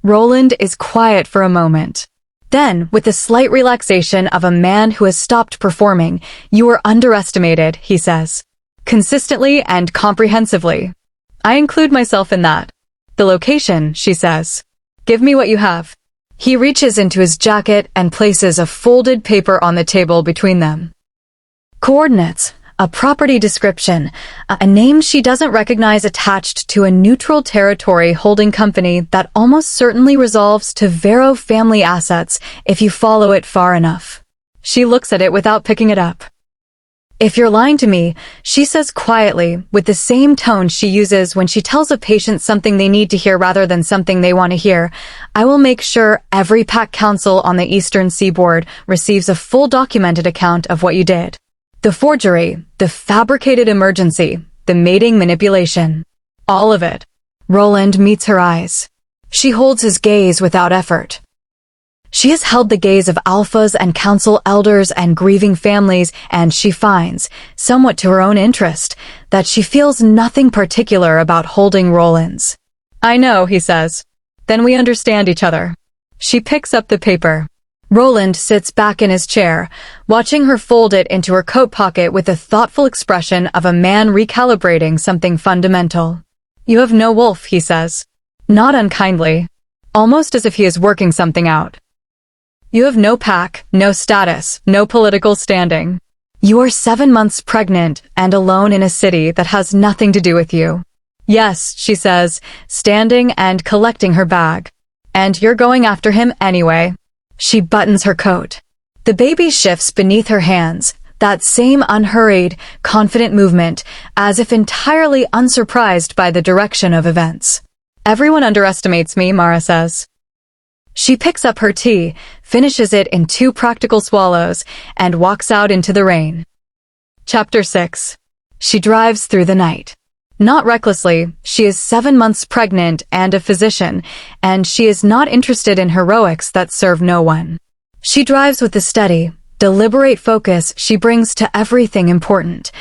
Roland is quiet for a moment. Then, with the slight relaxation of a man who has stopped performing, "You were underestimated," he says. Consistently and comprehensively. "I include myself in that." "The location," she says. "Give me what you have." He reaches into his jacket and places a folded paper on the table between them. Coordinates, a property description, a name she doesn't recognize attached to a neutral territory holding company that almost certainly resolves to Vero family assets if you follow it far enough. She looks at it without picking it up. "If you're lying to me," she says quietly, with the same tone she uses when she tells a patient something they need to hear rather than something they want to hear, "I will make sure every pack council on the Eastern Seaboard receives a full documented account of what you did. The forgery, the fabricated emergency, the mating manipulation. All of it." Roland meets her eyes. She holds his gaze without effort. She has held the gaze of alphas and council elders and grieving families, and she finds, somewhat to her own interest, that she feels nothing particular about holding Roland's. "I know," he says. "Then we understand each other." She picks up the paper. Roland sits back in his chair, watching her fold it into her coat pocket with the thoughtful expression of a man recalibrating something fundamental. "You have no wolf," he says. Not unkindly. Almost as if he is working something out. "You have no pack, no status, no political standing. You are 7 months pregnant and alone in a city that has nothing to do with you." "Yes," she says, standing and collecting her bag. "And you're going after him anyway." She buttons her coat. The baby shifts beneath her hands, that same unhurried, confident movement, as if entirely unsurprised by the direction of events. "Everyone underestimates me," Mara says. She picks up her tea, finishes it in 2 practical swallows, and walks out into the rain. Chapter 6. She drives through the night. Not recklessly, she is 7 months pregnant and a physician, and she is not interested in heroics that serve no one. She drives with the steady, deliberate focus she brings to everything important,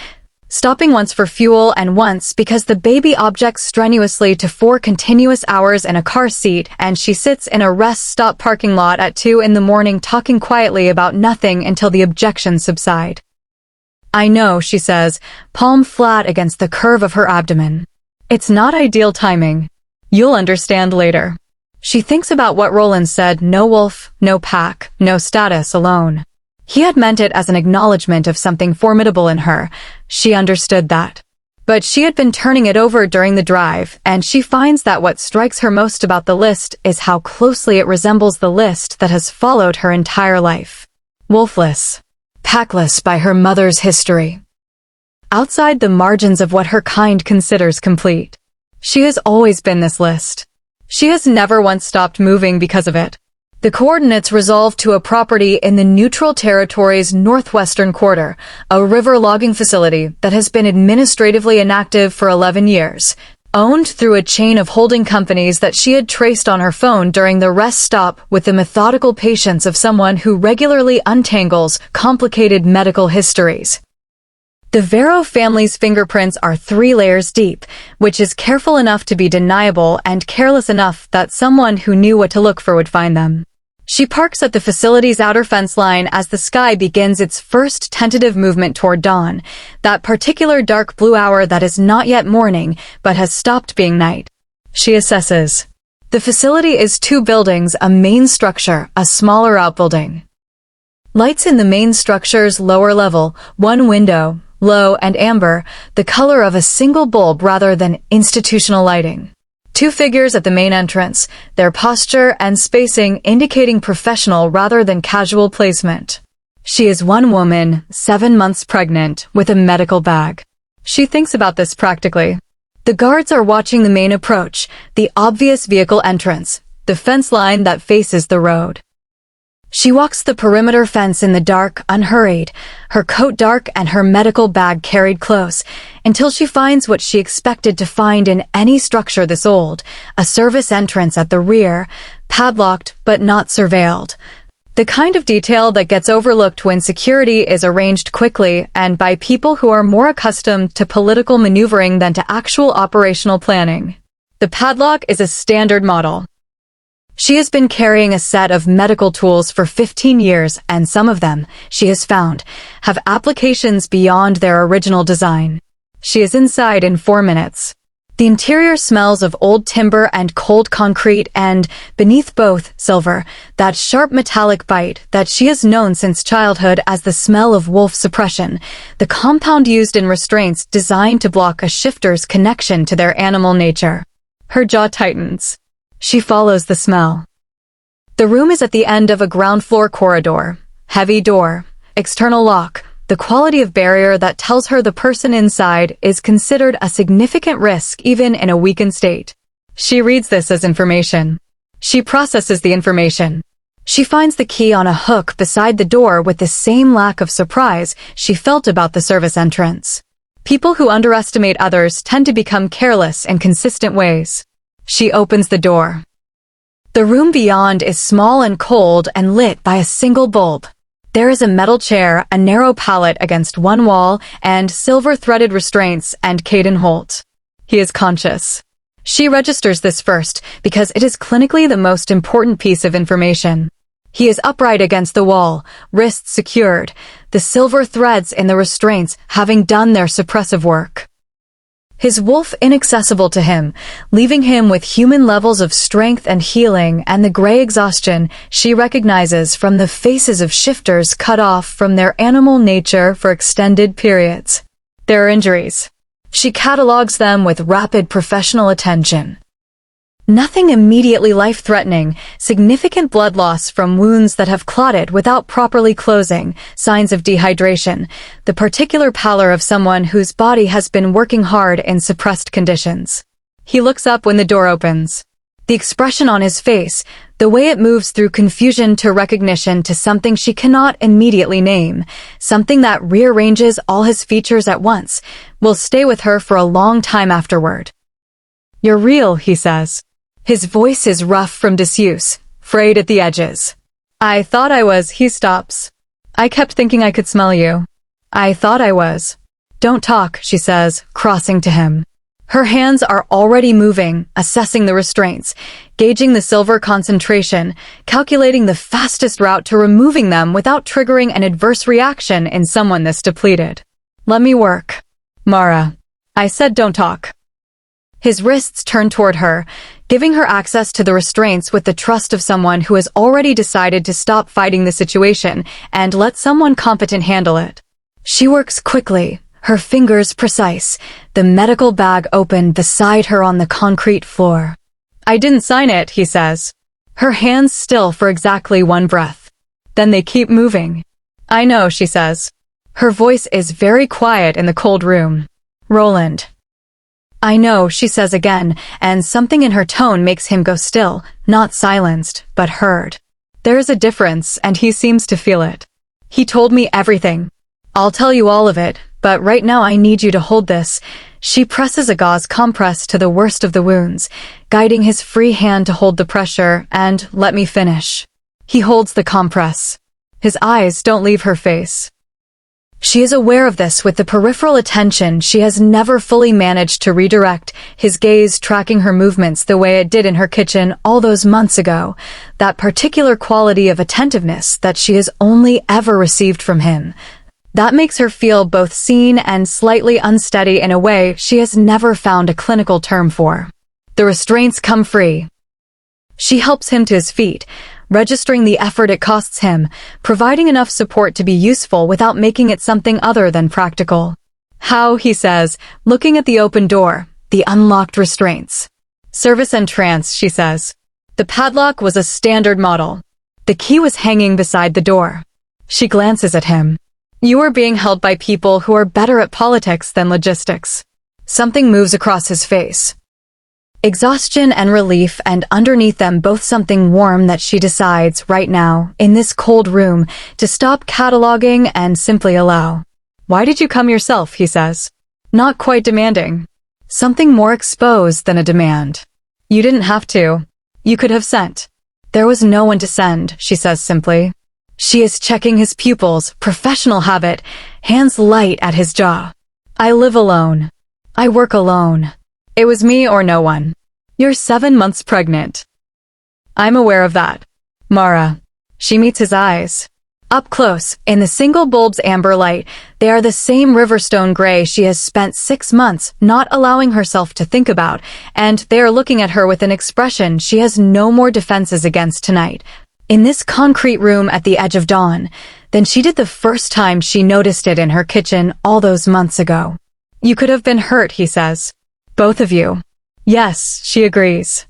stopping once for fuel and once because the baby objects strenuously to 4 continuous hours in a car seat, and she sits in a rest stop parking lot at 2 in the morning talking quietly about nothing until the objections subside. "I know," she says, palm flat against the curve of her abdomen. "It's not ideal timing. You'll understand later." She thinks about what Roland said, no wolf, no pack, no status alone. He had meant it as an acknowledgement of something formidable in her. She understood that. But she had been turning it over during the drive, and she finds that what strikes her most about the list is how closely it resembles the list that has followed her entire life. Wolfless. Packless by her mother's history. Outside the margins of what her kind considers complete. She has always been this list. She has never once stopped moving because of it. The coordinates resolve to a property in the neutral territory's northwestern quarter, a river logging facility that has been administratively inactive for 11 years, owned through a chain of holding companies that she had traced on her phone during the rest stop with the methodical patience of someone who regularly untangles complicated medical histories. The Vero family's fingerprints are 3 layers deep, which is careful enough to be deniable and careless enough that someone who knew what to look for would find them. She parks at the facility's outer fence line as the sky begins its first tentative movement toward dawn, that particular dark blue hour that is not yet morning but has stopped being night. She assesses. The facility is 2 buildings, a main structure, a smaller outbuilding. Lights in the main structure's lower level, 1 window, low and amber, the color of a single bulb rather than institutional lighting. 2 figures at the main entrance, their posture and spacing indicating professional rather than casual placement. She is one woman, 7 months pregnant, with a medical bag. She thinks about this practically. The guards are watching the main approach, the obvious vehicle entrance, the fence line that faces the road. She walks the perimeter fence in the dark, unhurried, her coat dark and her medical bag carried close, until she finds what she expected to find in any structure this old, a service entrance at the rear, padlocked but not surveilled. The kind of detail that gets overlooked when security is arranged quickly and by people who are more accustomed to political maneuvering than to actual operational planning. The padlock is a standard model. She has been carrying a set of medical tools for 15 years, and some of them, she has found, have applications beyond their original design. She is inside in 4 minutes. The interior smells of old timber and cold concrete and, beneath both, silver, that sharp metallic bite that she has known since childhood as the smell of wolf suppression, the compound used in restraints designed to block a shifter's connection to their animal nature. Her jaw tightens. She follows the smell. The room is at the end of a ground floor corridor. Heavy door, external lock, the quality of barrier that tells her the person inside is considered a significant risk even in a weakened state. She reads this as information. She processes the information. She finds the key on a hook beside the door with the same lack of surprise she felt about the service entrance. People who underestimate others tend to become careless in consistent ways. She opens the door. The room beyond is small and cold and lit by a single bulb. There is a metal chair, a narrow pallet against one wall, and silver-threaded restraints and Caden Holt. He is conscious. She registers this first because it is clinically the most important piece of information. He is upright against the wall, wrists secured, the silver threads in the restraints having done their suppressive work. His wolf inaccessible to him, leaving him with human levels of strength and healing and the gray exhaustion she recognizes from the faces of shifters cut off from their animal nature for extended periods. Their injuries. She catalogs them with rapid professional attention. Nothing immediately life-threatening, significant blood loss from wounds that have clotted without properly closing, signs of dehydration, the particular pallor of someone whose body has been working hard in suppressed conditions. He looks up when the door opens. The expression on his face, the way it moves through confusion to recognition to something she cannot immediately name, something that rearranges all his features at once, will stay with her for a long time afterward. "You're real," he says. His voice is rough from disuse, frayed at the edges. "I thought I was," he stops. "I kept thinking I could smell you. I thought I was." "Don't talk," she says, crossing to him. Her hands are already moving, assessing the restraints, gauging the silver concentration, calculating the fastest route to removing them without triggering an adverse reaction in someone this depleted. "Let me work. Mara." I said don't talk. His wrists turn toward her, giving her access to the restraints with the trust of someone who has already decided to stop fighting the situation and let someone competent handle it. She works quickly, her fingers precise, the medical bag open beside her on the concrete floor. "I didn't sign it," he says. Her hands still for exactly 1 breath. Then they keep moving. "I know," she says. Her voice is very quiet in the cold room. "Roland." "I know," she says again, and something in her tone makes him go still, not silenced, but heard. There is a difference, and he seems to feel it. "He told me everything. I'll tell you all of it, but right now I need you to hold this." She presses a gauze compress to the worst of the wounds, guiding his free hand to hold the pressure, and "let me finish." He holds the compress. His eyes don't leave her face. She is aware of this with the peripheral attention she has never fully managed to redirect, his gaze tracking her movements the way it did in her kitchen all those months ago, that particular quality of attentiveness that she has only ever received from him. That makes her feel both seen and slightly unsteady in a way she has never found a clinical term for. The restraints come free. She helps him to his feet, registering the effort it costs him, providing enough support to be useful without making it something other than practical. "How," he says, looking at the open door, the unlocked restraints. "Service and trance," she says. The padlock was a standard model. The key was hanging beside the door. She glances at him. "You are being held by people who are better at politics than logistics." Something moves across his face. Exhaustion and relief, and underneath them both something warm that she decides, right now, in this cold room, to stop cataloging and simply allow. "Why did you come yourself?" he says. Not quite demanding. Something more exposed than a demand. "You didn't have to. You could have sent." "There was no one to send," she says simply. She is checking his pupils, professional habit, hands light at his jaw. "I live alone. I work alone. It was me or no one. You're 7 months pregnant." "I'm aware of that." "Mara." She meets his eyes. Up close, in the single bulb's amber light, they are the same riverstone gray she has spent 6 months not allowing herself to think about, and they are looking at her with an expression she has no more defenses against tonight, in this concrete room at the edge of dawn, than she did the first time she noticed it in her kitchen all those months ago. "You could have been hurt," he says. "Both of you." "Yes," she agrees.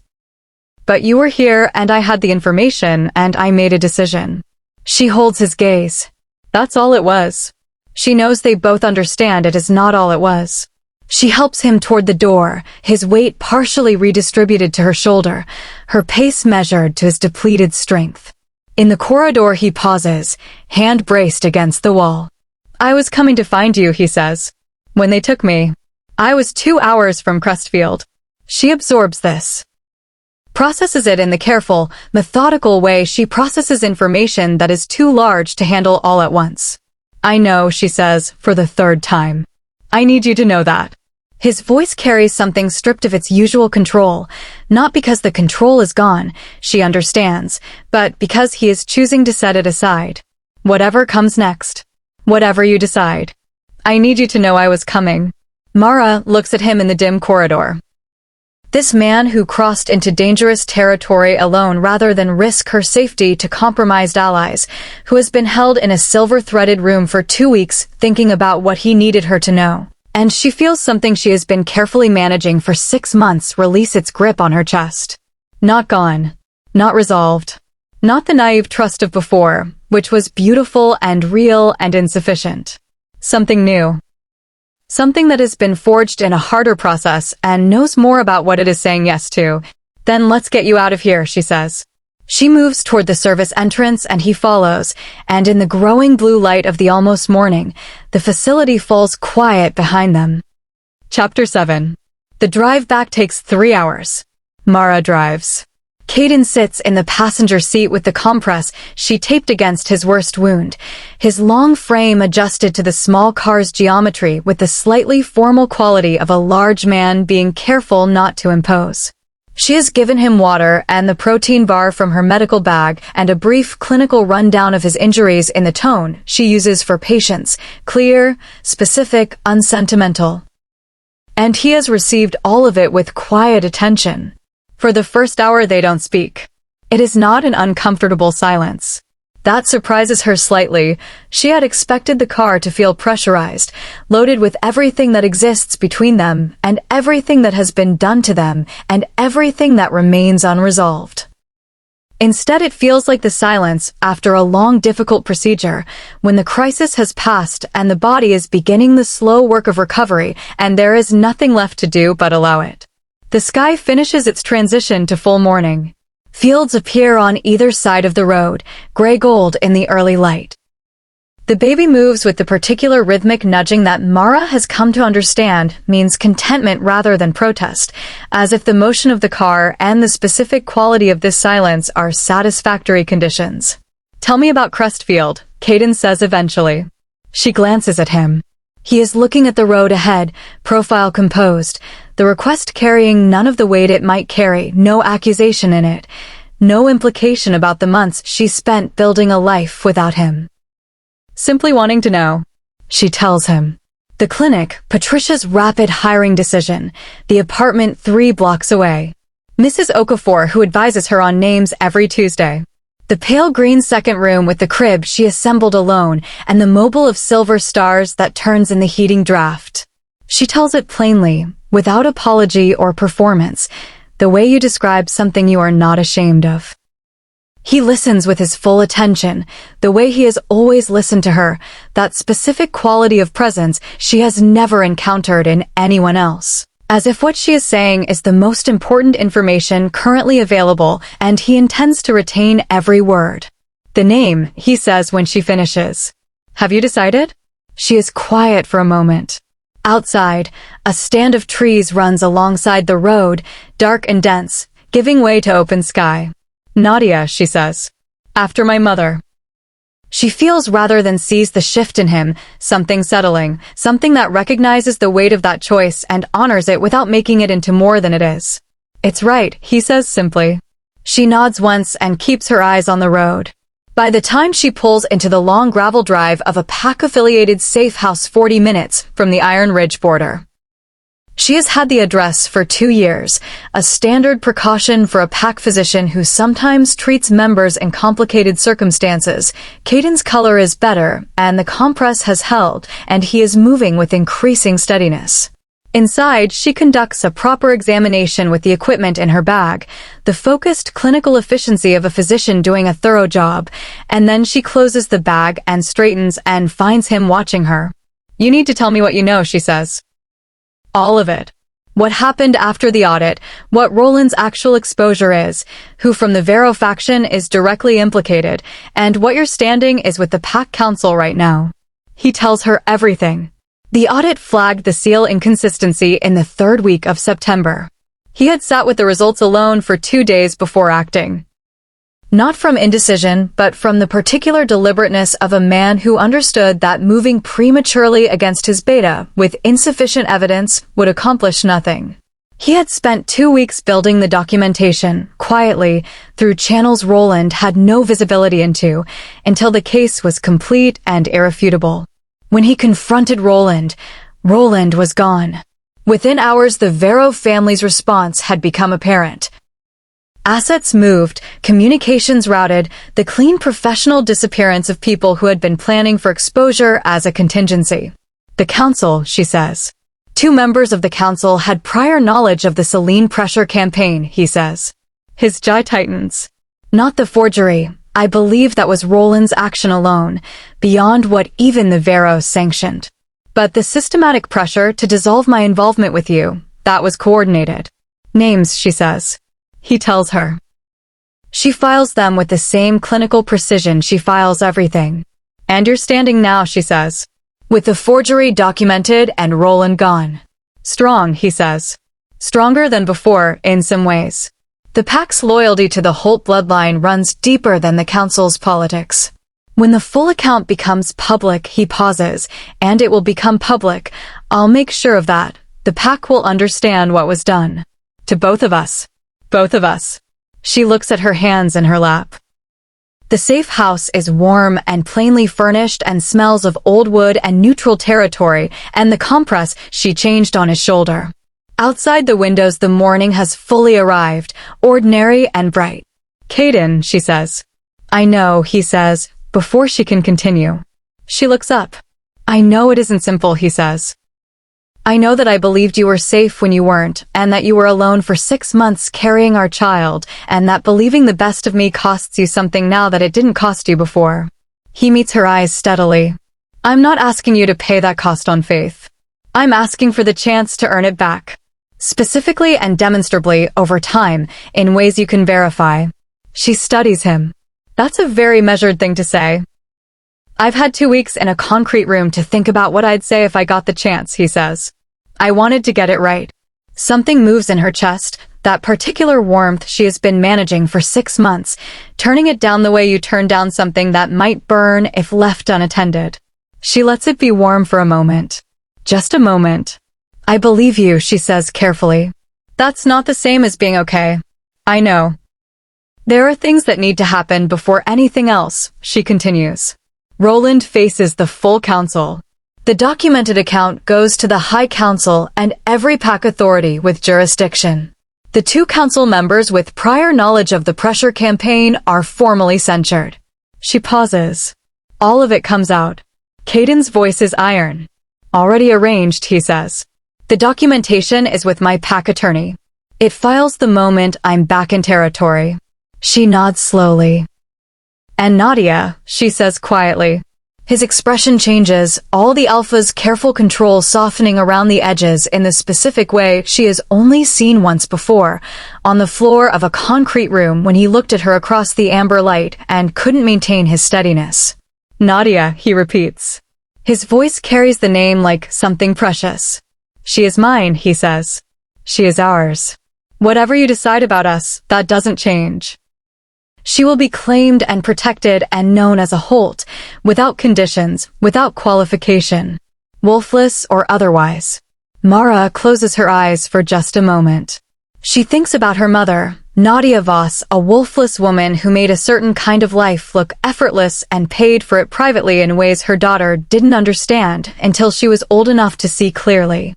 "But you were here and I had the information and I made a decision." She holds his gaze. That's all it was. She knows they both understand it is not all it was. She helps him toward the door, his weight partially redistributed to her shoulder, her pace measured to his depleted strength. In the corridor he pauses, hand braced against the wall. "I was coming to find you," he says. "When they took me, I was 2 hours from Crestfield." She absorbs this. Processes it in the careful, methodical way she processes information that is too large to handle all at once. "I know," she says, for the 3rd time. "I need you to know that." His voice carries something stripped of its usual control, not because the control is gone, she understands, but because he is choosing to set it aside. "Whatever comes next. Whatever you decide. I need you to know I was coming." Mara looks at him in the dim corridor. This man who crossed into dangerous territory alone rather than risk her safety to compromised allies, who has been held in a silver-threaded room for 2 weeks thinking about what he needed her to know. And she feels something she has been carefully managing for 6 months release its grip on her chest. Not gone. Not resolved. Not the naive trust of before, which was beautiful and real and insufficient. Something new. Something that has been forged in a harder process and knows more about what it is saying yes to. "Then let's get you out of here," she says. She moves toward the service entrance and he follows, and in the growing blue light of the almost morning, the facility falls quiet behind them. Chapter 7. The drive back takes 3 hours. Mara drives. Caden sits in the passenger seat with the compress she taped against his worst wound, his long frame adjusted to the small car's geometry with the slightly formal quality of a large man being careful not to impose. She has given him water and the protein bar from her medical bag and a brief clinical rundown of his injuries in the tone she uses for patients, clear, specific, unsentimental. And he has received all of it with quiet attention. For the first hour they don't speak. It is not an uncomfortable silence. That surprises her slightly. She had expected the car to feel pressurized, loaded with everything that exists between them, and everything that has been done to them, and everything that remains unresolved. Instead, it feels like the silence after a long, difficult procedure, when the crisis has passed and the body is beginning the slow work of recovery, and there is nothing left to do but allow it. The sky finishes its transition to full morning. Fields appear on either side of the road, gray-gold in the early light. The baby moves with the particular rhythmic nudging that Mara has come to understand means contentment rather than protest, as if the motion of the car and the specific quality of this silence are satisfactory conditions. "Tell me about Crestfield," Caden says eventually. She glances at him. He is looking at the road ahead, profile composed, the request carrying none of the weight it might carry, no accusation in it, no implication about the months she spent building a life without him. "Simply wanting to know," she tells him. The clinic, Patricia's rapid hiring decision, the apartment 3 blocks away. Mrs. Okafor, who advises her on names every Tuesday. The pale green second room with the crib she assembled alone and the mobile of silver stars that turns in the heating draft. She tells it plainly, without apology or performance, the way you describe something you are not ashamed of. He listens with his full attention, the way he has always listened to her, that specific quality of presence she has never encountered in anyone else. as if what she is saying is the most important information currently available, and he intends to retain every word. The name, he says when she finishes. Have you decided? She is quiet for a moment. Outside, a stand of trees runs alongside the road, dark and dense, giving way to open sky. Nadia, she says. After my mother. She feels rather than sees the shift in him, something settling, something that recognizes the weight of that choice and honors it without making it into more than it is. It's right, he says simply. She nods once and keeps her eyes on the road. By the time she pulls into the long gravel drive of a pack-affiliated safe house 40 minutes from the Iron Ridge border. She has had the address for 2 years, a standard precaution for a pack physician who sometimes treats members in complicated circumstances. Caden's color is better, and the compress has held, and he is moving with increasing steadiness. Inside, she conducts a proper examination with the equipment in her bag, the focused clinical efficiency of a physician doing a thorough job, and then she closes the bag and straightens and finds him watching her. You need to tell me what you know, she says. All of it. What happened after the audit, what Roland's actual exposure is, who from the Vero faction is directly implicated, and what your standing is with the Pack Council right now. He tells her everything. The audit flagged the seal inconsistency in the 3rd week of September. He had sat with the results alone for 2 days before acting. Not from indecision, but from the particular deliberateness of a man who understood that moving prematurely against his beta with insufficient evidence would accomplish nothing. He had spent 2 weeks building the documentation, quietly, through channels Roland had no visibility into, until the case was complete and irrefutable. When he confronted Roland was gone. Within hours, the Vero family's response had become apparent. Assets moved, communications routed, the clean professional disappearance of people who had been planning for exposure as a contingency. The council, she says. 2 members of the council had prior knowledge of the saline pressure campaign, he says. His jaw tightens. Not the forgery. I believe that was Roland's action alone, beyond what even the Vero sanctioned. But the systematic pressure to dissolve my involvement with you, that was coordinated. Names, she says. He tells her. She files them with the same clinical precision she files everything. And you're standing now, she says. With the forgery documented and Roland gone. Strong, he says. Stronger than before, in some ways. The Pack's loyalty to the Holt bloodline runs deeper than the Council's politics. When the full account becomes public, he pauses, and it will become public. I'll make sure of that. The Pack will understand what was done. To both of us. Both of us. She looks at her hands in her lap. The safe house is warm and plainly furnished and smells of old wood and neutral territory, and the compress she changed on his shoulder. Outside the windows, the morning has fully arrived, ordinary and bright. Caden, she says. I know, he says, before she can continue. She looks up. I know it isn't simple, he says. I know that I believed you were safe when you weren't, and that you were alone for 6 months carrying our child, and that believing the best of me costs you something now that it didn't cost you before. He meets her eyes steadily. I'm not asking you to pay that cost on faith. I'm asking for the chance to earn it back. Specifically and demonstrably over time, in ways you can verify. She studies him. That's a very measured thing to say. I've had 2 weeks in a concrete room to think about what I'd say if I got the chance, he says. I wanted to get it right. Something moves in her chest, that particular warmth she has been managing for 6 months, turning it down the way you turn down something that might burn if left unattended. She lets it be warm for a moment. Just a moment. I believe you, she says carefully. That's not the same as being okay. I know. There are things that need to happen before anything else, she continues. Roland faces the full council. The documented account goes to the High Council and every Pack authority with jurisdiction. The 2 council members with prior knowledge of the pressure campaign are formally censured. She pauses. All of it comes out. Caden's voice is iron. Already arranged, he says. The documentation is with my Pack attorney. It files the moment I'm back in territory. She nods slowly. And Nadia, she says quietly. His expression changes, all the alpha's careful control softening around the edges in the specific way she has only seen once before, on the floor of a concrete room when he looked at her across the amber light and couldn't maintain his steadiness. Nadia, he repeats. His voice carries the name like something precious. She is mine, he says. She is ours. Whatever you decide about us, that doesn't change. She will be claimed and protected and known as a Holt, without conditions, without qualification, wolfless or otherwise. Mara closes her eyes for just a moment. She thinks about her mother, Nadia Voss, a wolfless woman who made a certain kind of life look effortless and paid for it privately in ways her daughter didn't understand until she was old enough to see clearly.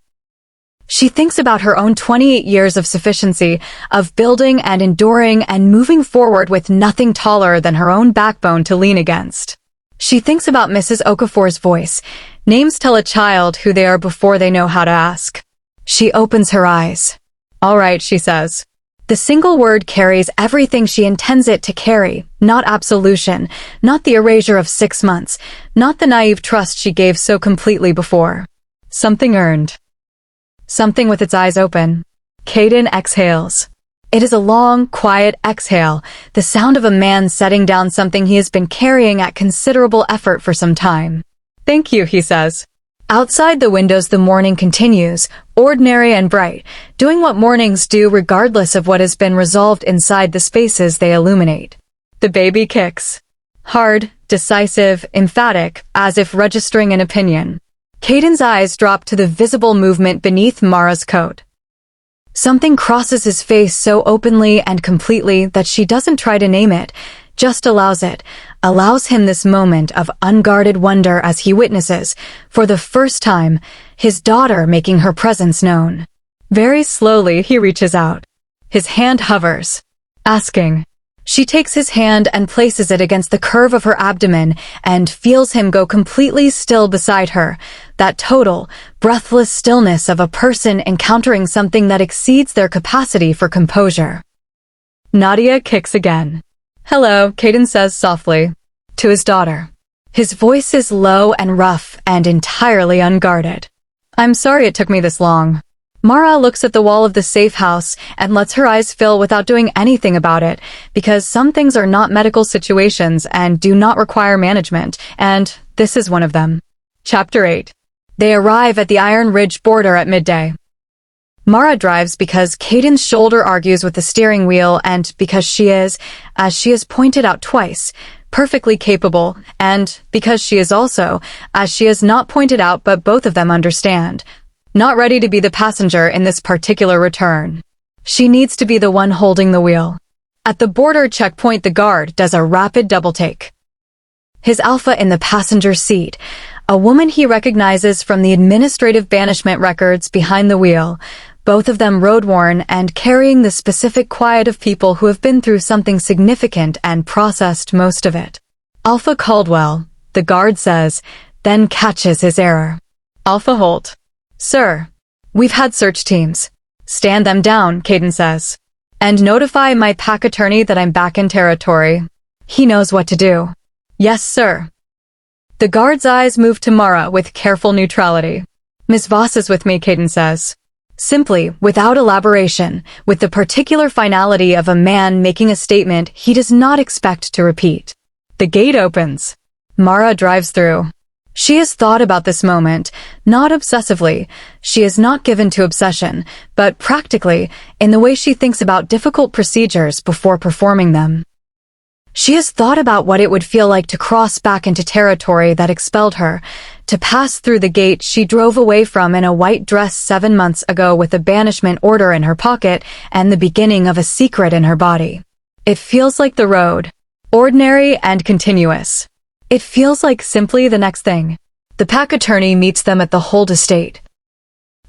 She thinks about her own 28 years of sufficiency, of building and enduring and moving forward with nothing taller than her own backbone to lean against. She thinks about Mrs. Okafor's voice. Names tell a child who they are before they know how to ask. She opens her eyes. All right, she says. The single word carries everything she intends it to carry, not absolution, not the erasure of 6 months, not the naive trust she gave so completely before. Something earned. Something with its eyes open. Caden exhales. It is a long, quiet exhale, the sound of a man setting down something he has been carrying at considerable effort for some time. Thank you, he says. Outside the windows the morning continues, ordinary and bright, doing what mornings do regardless of what has been resolved inside the spaces they illuminate. The baby kicks. Hard, decisive, emphatic, as if registering an opinion. Caden's eyes drop to the visible movement beneath Mara's coat. Something crosses his face so openly and completely that she doesn't try to name it, just allows it, allows him this moment of unguarded wonder as he witnesses, for the first time, his daughter making her presence known. Very slowly he reaches out. His hand hovers, asking. She takes his hand and places it against the curve of her abdomen and feels him go completely still beside her, that total, breathless stillness of a person encountering something that exceeds their capacity for composure. Nadia kicks again. Hello, Caden says softly, to his daughter. His voice is low and rough and entirely unguarded. I'm sorry it took me this long. Mara looks at the wall of the safe house and lets her eyes fill without doing anything about it, because some things are not medical situations and do not require management, and this is one of them. Chapter 8. They arrive at the Iron Ridge border at midday. Mara drives because Caden's shoulder argues with the steering wheel and because she is, as she has pointed out twice, perfectly capable, and because she is also, as she has not pointed out but both of them understand, not ready to be the passenger in this particular return. She needs to be the one holding the wheel. At the border checkpoint, the guard does a rapid double-take. His alpha in the passenger seat, a woman he recognizes from the administrative banishment records behind the wheel, both of them road-worn and carrying the specific quiet of people who have been through something significant and processed most of it. Alpha Caldwell, the guard says, then catches his error. Alpha Holt. Sir, we've had search teams. Stand them down, Caden says. And notify my pack attorney that I'm back in territory. He knows what to do. Yes, sir. The guard's eyes move to Mara with careful neutrality. Miss Voss is with me, Caden says. Simply, without elaboration, with the particular finality of a man making a statement he does not expect to repeat. The gate opens. Mara drives through. She has thought about this moment, not obsessively. She is not given to obsession, but practically, in the way she thinks about difficult procedures before performing them. She has thought about what it would feel like to cross back into territory that expelled her, to pass through the gate she drove away from in a white dress 7 months ago with a banishment order in her pocket and the beginning of a secret in her body. It feels like the road, ordinary and continuous. It feels like simply the next thing. The pack attorney meets them at the Holt estate.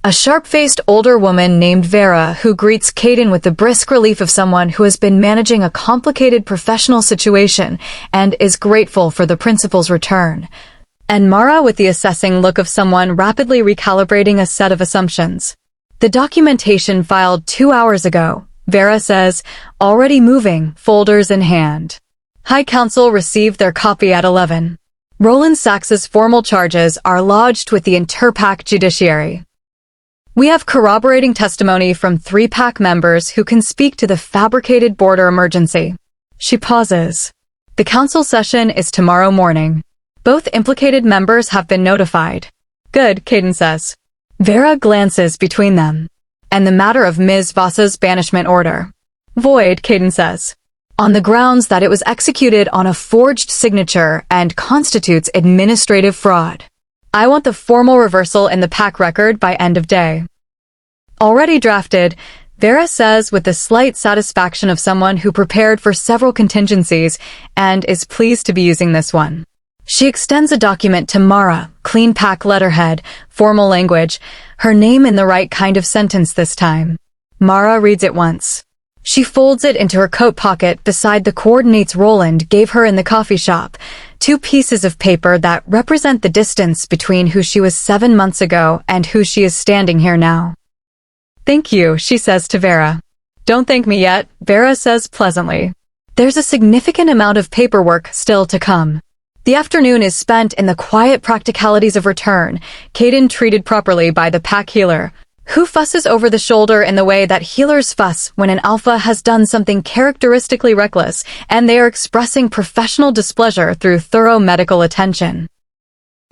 A sharp-faced older woman named Vera who greets Caden with the brisk relief of someone who has been managing a complicated professional situation and is grateful for the principal's return. And Mara with the assessing look of someone rapidly recalibrating a set of assumptions. The documentation filed 2 hours ago, Vera says, already moving, folders in hand. High Council received their copy at 11. Roland Sachs's formal charges are lodged with the Interpack judiciary. We have corroborating testimony from 3-pack members who can speak to the fabricated border emergency. She pauses. The council session is tomorrow morning. Both implicated members have been notified. Good, Caden says. Vera glances between them. And the matter of Ms. Voss's banishment order. Void, Caden says. On the grounds that it was executed on a forged signature and constitutes administrative fraud. I want the formal reversal in the pack record by end of day. Already drafted, Vera says with the slight satisfaction of someone who prepared for several contingencies and is pleased to be using this one. She extends a document to Mara, clean pack letterhead, formal language, her name in the right kind of sentence this time. Mara reads it once. She folds it into her coat pocket beside the coordinates Roland gave her in the coffee shop, 2 pieces of paper that represent the distance between who she was 7 months ago and who she is standing here now. Thank you, she says to Vera. Don't thank me yet, Vera says pleasantly. There's a significant amount of paperwork still to come. The afternoon is spent in the quiet practicalities of return, Caden treated properly by the pack healer, who fusses over the shoulder in the way that healers fuss when an alpha has done something characteristically reckless and they are expressing professional displeasure through thorough medical attention.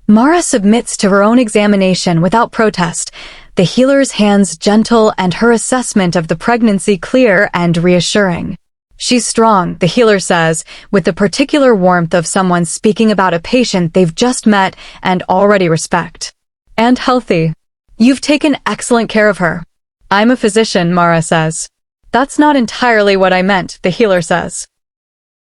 Mara submits to her own examination without protest, the healer's hands gentle and her assessment of the pregnancy clear and reassuring. She's strong, the healer says, with the particular warmth of someone speaking about a patient they've just met and already respect. And healthy. You've taken excellent care of her. I'm a physician, Mara says. That's not entirely what I meant, the healer says.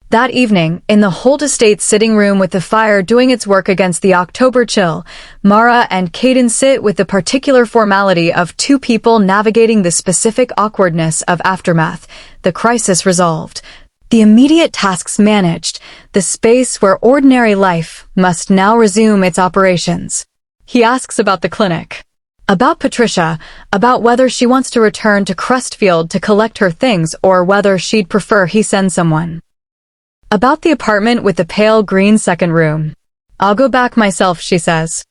That evening, in the Holt Estate's sitting room with the fire doing its work against the October chill, Mara and Caden sit with the particular formality of 2 people navigating the specific awkwardness of aftermath, the crisis resolved, the immediate tasks managed, the space where ordinary life must now resume its operations. He asks about the clinic. About Patricia, about whether she wants to return to Crestfield to collect her things or whether she'd prefer he send someone. About the apartment with the pale green second room. I'll go back myself, she says.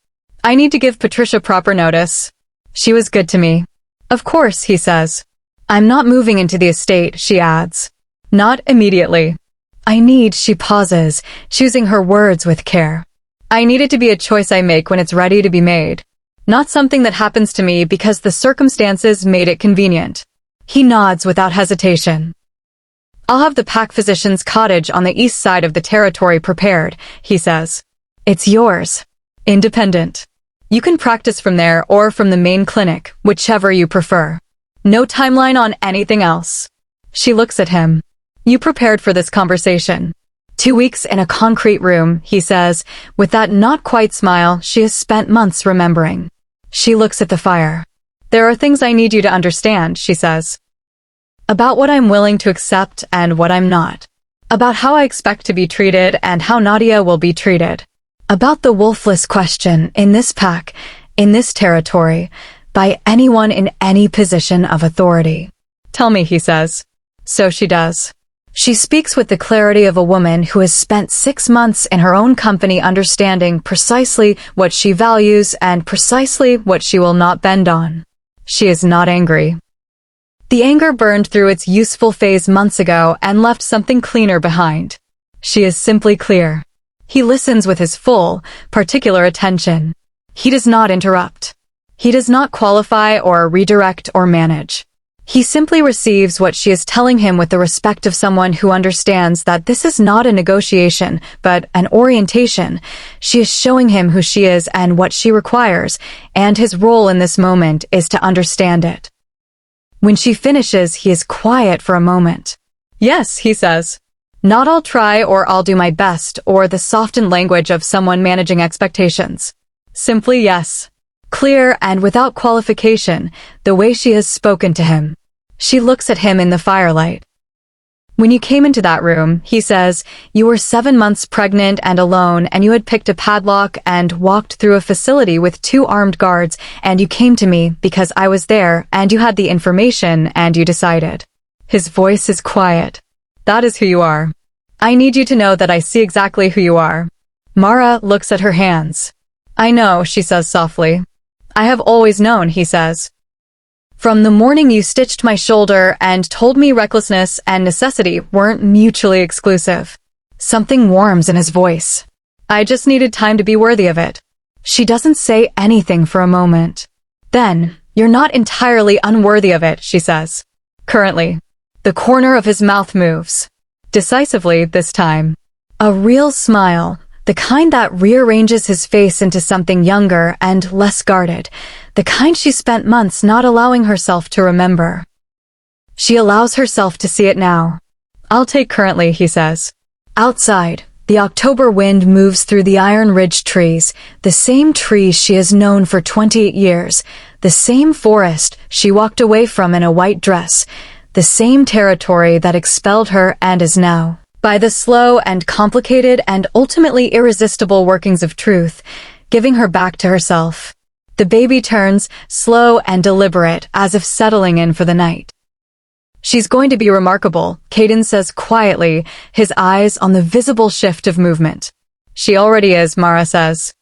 I need to give Patricia proper notice. She was good to me. Of course, he says. I'm not moving into the estate, she adds. Not immediately. She pauses, choosing her words with care. I need it to be a choice I make when it's ready to be made. Not something that happens to me because the circumstances made it convenient. He nods without hesitation. I'll have the pack physician's cottage on the east side of the territory prepared, he says. It's yours. Independent. You can practice from there or from the main clinic, whichever you prefer. No timeline on anything else. She looks at him. You prepared for this conversation. 2 weeks in a concrete room, he says, with that not-quite smile she has spent months remembering. She looks at the fire. There are things I need you to understand, she says. About what I'm willing to accept and what I'm not. About how I expect to be treated and how Nadia will be treated. About the wolfless question in this pack, in this territory, by anyone in any position of authority. Tell me, he says. So she does. She speaks with the clarity of a woman who has spent 6 months in her own company understanding precisely what she values and precisely what she will not bend on. She is not angry. The anger burned through its useful phase months ago and left something cleaner behind. She is simply clear. He listens with his full, particular attention. He does not interrupt. He does not qualify or redirect or manage. He simply receives what she is telling him with the respect of someone who understands that this is not a negotiation, but an orientation. She is showing him who she is and what she requires, and his role in this moment is to understand it. When she finishes, he is quiet for a moment. Yes, he says. Not I'll try or I'll do my best or the softened language of someone managing expectations. Simply yes. Clear and without qualification, the way she has spoken to him. She looks at him in the firelight. When you came into that room, he says, you were 7 months pregnant and alone and you had picked a padlock and walked through a facility with 2 armed guards and you came to me because I was there and you had the information and you decided. His voice is quiet. That is who you are. I need you to know that I see exactly who you are. Mara looks at her hands. I know, she says softly. I have always known, he says. From the morning you stitched my shoulder and told me recklessness and necessity weren't mutually exclusive. Something warms in his voice. I just needed time to be worthy of it. She doesn't say anything for a moment. Then, you're not entirely unworthy of it, she says. Currently. The corner of his mouth moves. Decisively this time. A real smile, the kind that rearranges his face into something younger and less guarded, the kind she spent months not allowing herself to remember. She allows herself to see it now. I'll take currently, he says. Outside, the October wind moves through the Iron Ridge trees, the same trees she has known for 28 years, the same forest she walked away from in a white dress, the same territory that expelled her and is now, by the slow and complicated and ultimately irresistible workings of truth, giving her back to herself. The baby turns, slow and deliberate, as if settling in for the night. She's going to be remarkable, Caden says quietly, his eyes on the visible shift of movement. She already is, Mara says.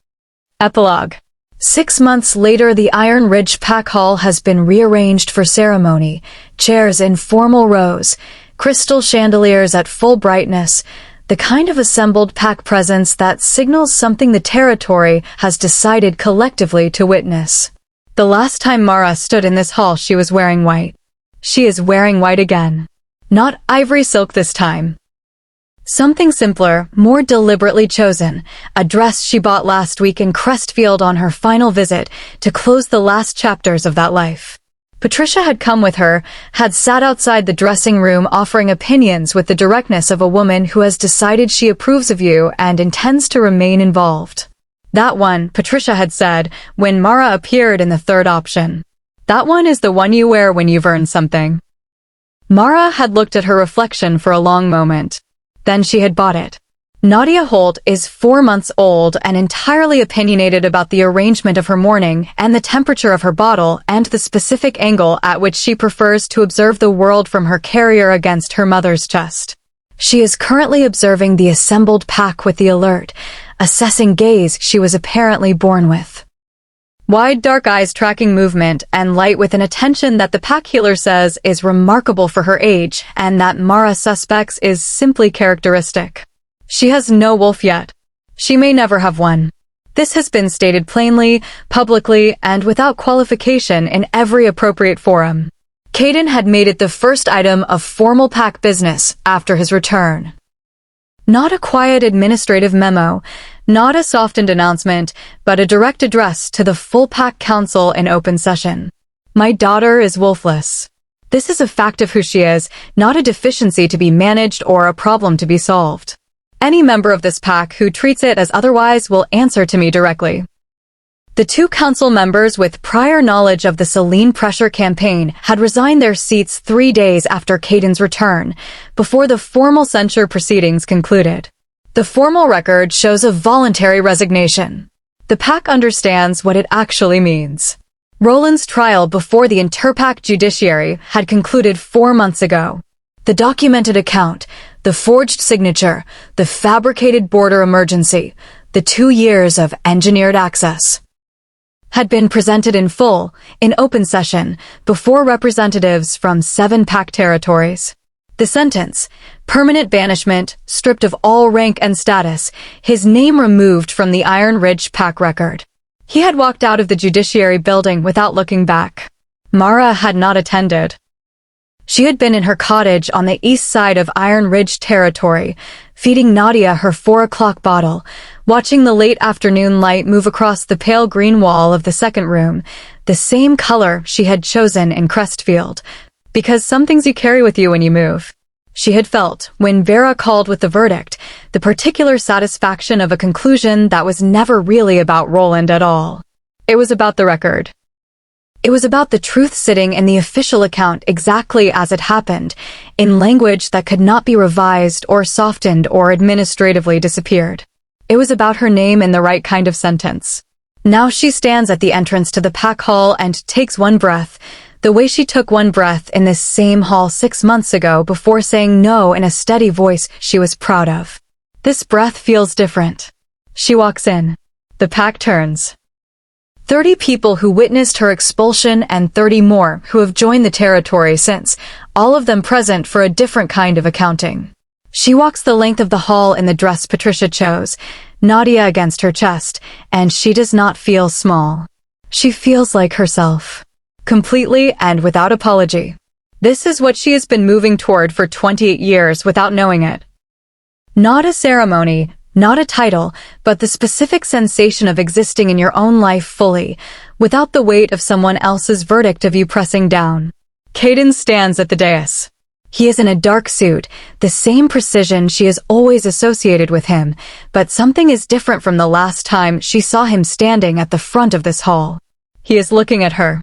Epilogue. 6 months later, the Iron Ridge Pack Hall has been rearranged for ceremony, chairs in formal rows, crystal chandeliers at full brightness, the kind of assembled pack presence that signals something the territory has decided collectively to witness. The last time Mara stood in this hall, she was wearing white. She is wearing white again. Not ivory silk this time. Something simpler, more deliberately chosen, a dress she bought last week in Crestfield on her final visit to close the last chapters of that life. Patricia had come with her, had sat outside the dressing room offering opinions with the directness of a woman who has decided she approves of you and intends to remain involved. That one, Patricia had said, when Mara appeared in the third option. That one is the one you wear when you've earned something. Mara had looked at her reflection for a long moment. Then she had bought it. Nadia Holt is 4 months old and entirely opinionated about the arrangement of her mourning and the temperature of her bottle and the specific angle at which she prefers to observe the world from her carrier against her mother's chest. She is currently observing the assembled pack with the alert, assessing gaze she was apparently born with. Wide dark eyes tracking movement and light with an attention that the pack healer says is remarkable for her age and that Mara suspects is simply characteristic. She has no wolf yet. She may never have one. This has been stated plainly, publicly, and without qualification in every appropriate forum. Caden had made it the first item of formal pack business after his return. Not a quiet administrative memo, not a softened announcement, but a direct address to the full pack council in open session. My daughter is wolfless. This is a fact of who she is, not a deficiency to be managed or a problem to be solved. Any member of this pack who treats it as otherwise will answer to me directly. The 2 council members with prior knowledge of the saline pressure campaign had resigned their seats 3 days after Caden's return, before the formal censure proceedings concluded. The formal record shows a voluntary resignation. The pack understands what it actually means. Roland's trial before the Interpack judiciary had concluded 4 months ago. The documented account, the forged signature, the fabricated border emergency, the 2 years of engineered access, had been presented in full, in open session, before representatives from 7 pack territories. The sentence, permanent banishment, stripped of all rank and status, his name removed from the Iron Ridge pack record. He had walked out of the judiciary building without looking back. Mara had not attended. She had been in her cottage on the east side of Iron Ridge territory, feeding Nadia her 4 o'clock bottle, watching the late afternoon light move across the pale green wall of the second room, the same color she had chosen in Crestfield, because some things you carry with you when you move. She had felt, when Vera called with the verdict, the particular satisfaction of a conclusion that was never really about Roland at all. It was about the record. It was about the truth sitting in the official account exactly as it happened, in language that could not be revised or softened or administratively disappeared. It was about her name in the right kind of sentence. Now she stands at the entrance to the pack hall and takes one breath, the way she took one breath in this same hall 6 months ago before saying no in a steady voice she was proud of. This breath feels different. She walks in. The pack turns. 30 people who witnessed her expulsion and 30 more who have joined the territory since, all of them present for a different kind of accounting. She walks the length of the hall in the dress Patricia chose, Nadia against her chest, and she does not feel small. She feels like herself. Completely and without apology. This is what she has been moving toward for 28 years without knowing it. Not a ceremony, not a title, but the specific sensation of existing in your own life fully, without the weight of someone else's verdict of you pressing down. Caden stands at the dais. He is in a dark suit, the same precision she has always associated with him, but something is different from the last time she saw him standing at the front of this hall. He is looking at her.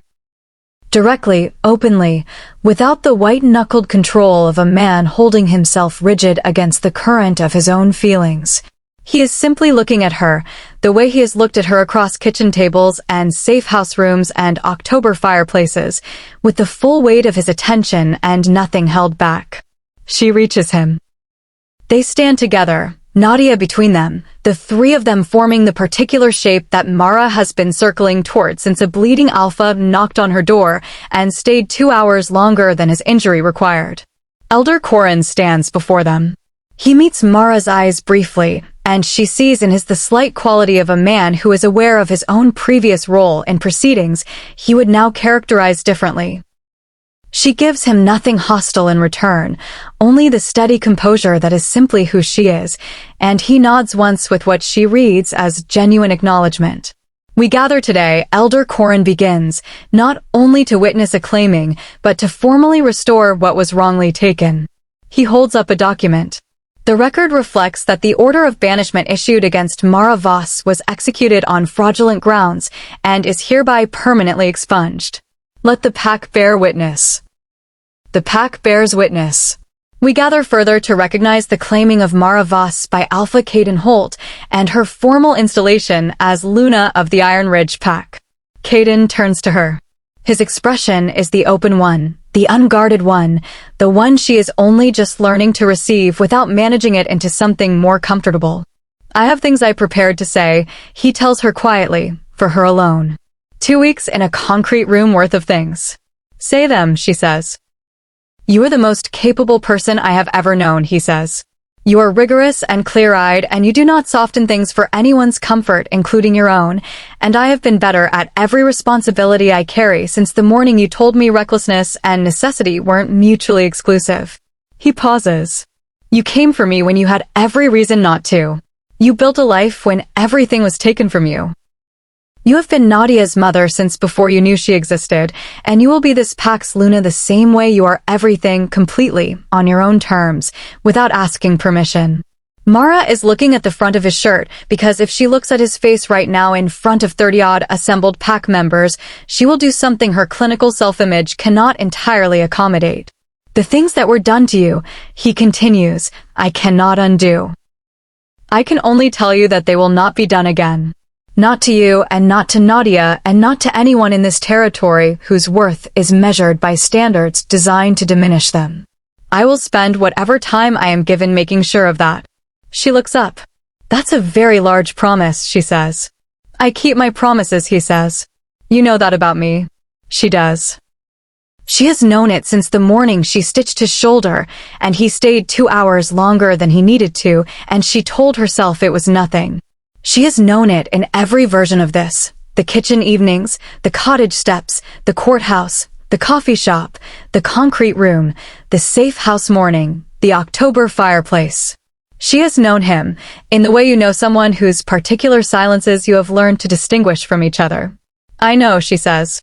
Directly, openly, without the white-knuckled control of a man holding himself rigid against the current of his own feelings. He is simply looking at her, the way he has looked at her across kitchen tables and safe house rooms and October fireplaces, with the full weight of his attention and nothing held back. She reaches him. They stand together, Nadia between them, the three of them forming the particular shape that Mara has been circling toward since a bleeding alpha knocked on her door and stayed 2 hours longer than his injury required. Elder Corin stands before them. He meets Mara's eyes briefly, and she sees in his the slight quality of a man who is aware of his own previous role in proceedings he would now characterize differently. She gives him nothing hostile in return, only the steady composure that is simply who she is, and he nods once with what she reads as genuine acknowledgement. We gather today, Elder Corin begins, not only to witness a claiming, but to formally restore what was wrongly taken. He holds up a document. The record reflects that the order of banishment issued against Mara Voss was executed on fraudulent grounds and is hereby permanently expunged. Let the pack bear witness. The pack bears witness. We gather further to recognize the claiming of Mara Voss by Alpha Caden Holt and her formal installation as Luna of the Iron Ridge pack. Caden turns to her. His expression is the open one, the unguarded one, the one she is only just learning to receive without managing it into something more comfortable. I have things I prepared to say, he tells her quietly, for her alone. 2 weeks in a concrete room worth of things. Say them, she says. You are the most capable person I have ever known, he says. You are rigorous and clear-eyed, and you do not soften things for anyone's comfort, including your own, and I have been better at every responsibility I carry since the morning you told me recklessness and necessity weren't mutually exclusive. He pauses. You came for me when you had every reason not to. You built a life when everything was taken from you. You have been Nadia's mother since before you knew she existed, and you will be this pack's Luna the same way you are everything completely, on your own terms, without asking permission. Mara is looking at the front of his shirt, because if she looks at his face right now in front of 30-odd assembled pack members, she will do something her clinical self-image cannot entirely accommodate. The things that were done to you, he continues, I cannot undo. I can only tell you that they will not be done again. Not to you, and not to Nadia, and not to anyone in this territory whose worth is measured by standards designed to diminish them. I will spend whatever time I am given making sure of that. She looks up. That's a very large promise, she says. I keep my promises, he says. You know that about me. She does. She has known it since the morning she stitched his shoulder, and he stayed 2 hours longer than he needed to, and she told herself it was nothing. She has known it in every version of this. The kitchen evenings, the cottage steps, the courthouse, the coffee shop, the concrete room, the safe house morning, the October fireplace. She has known him, in the way you know someone whose particular silences you have learned to distinguish from each other. I know, she says.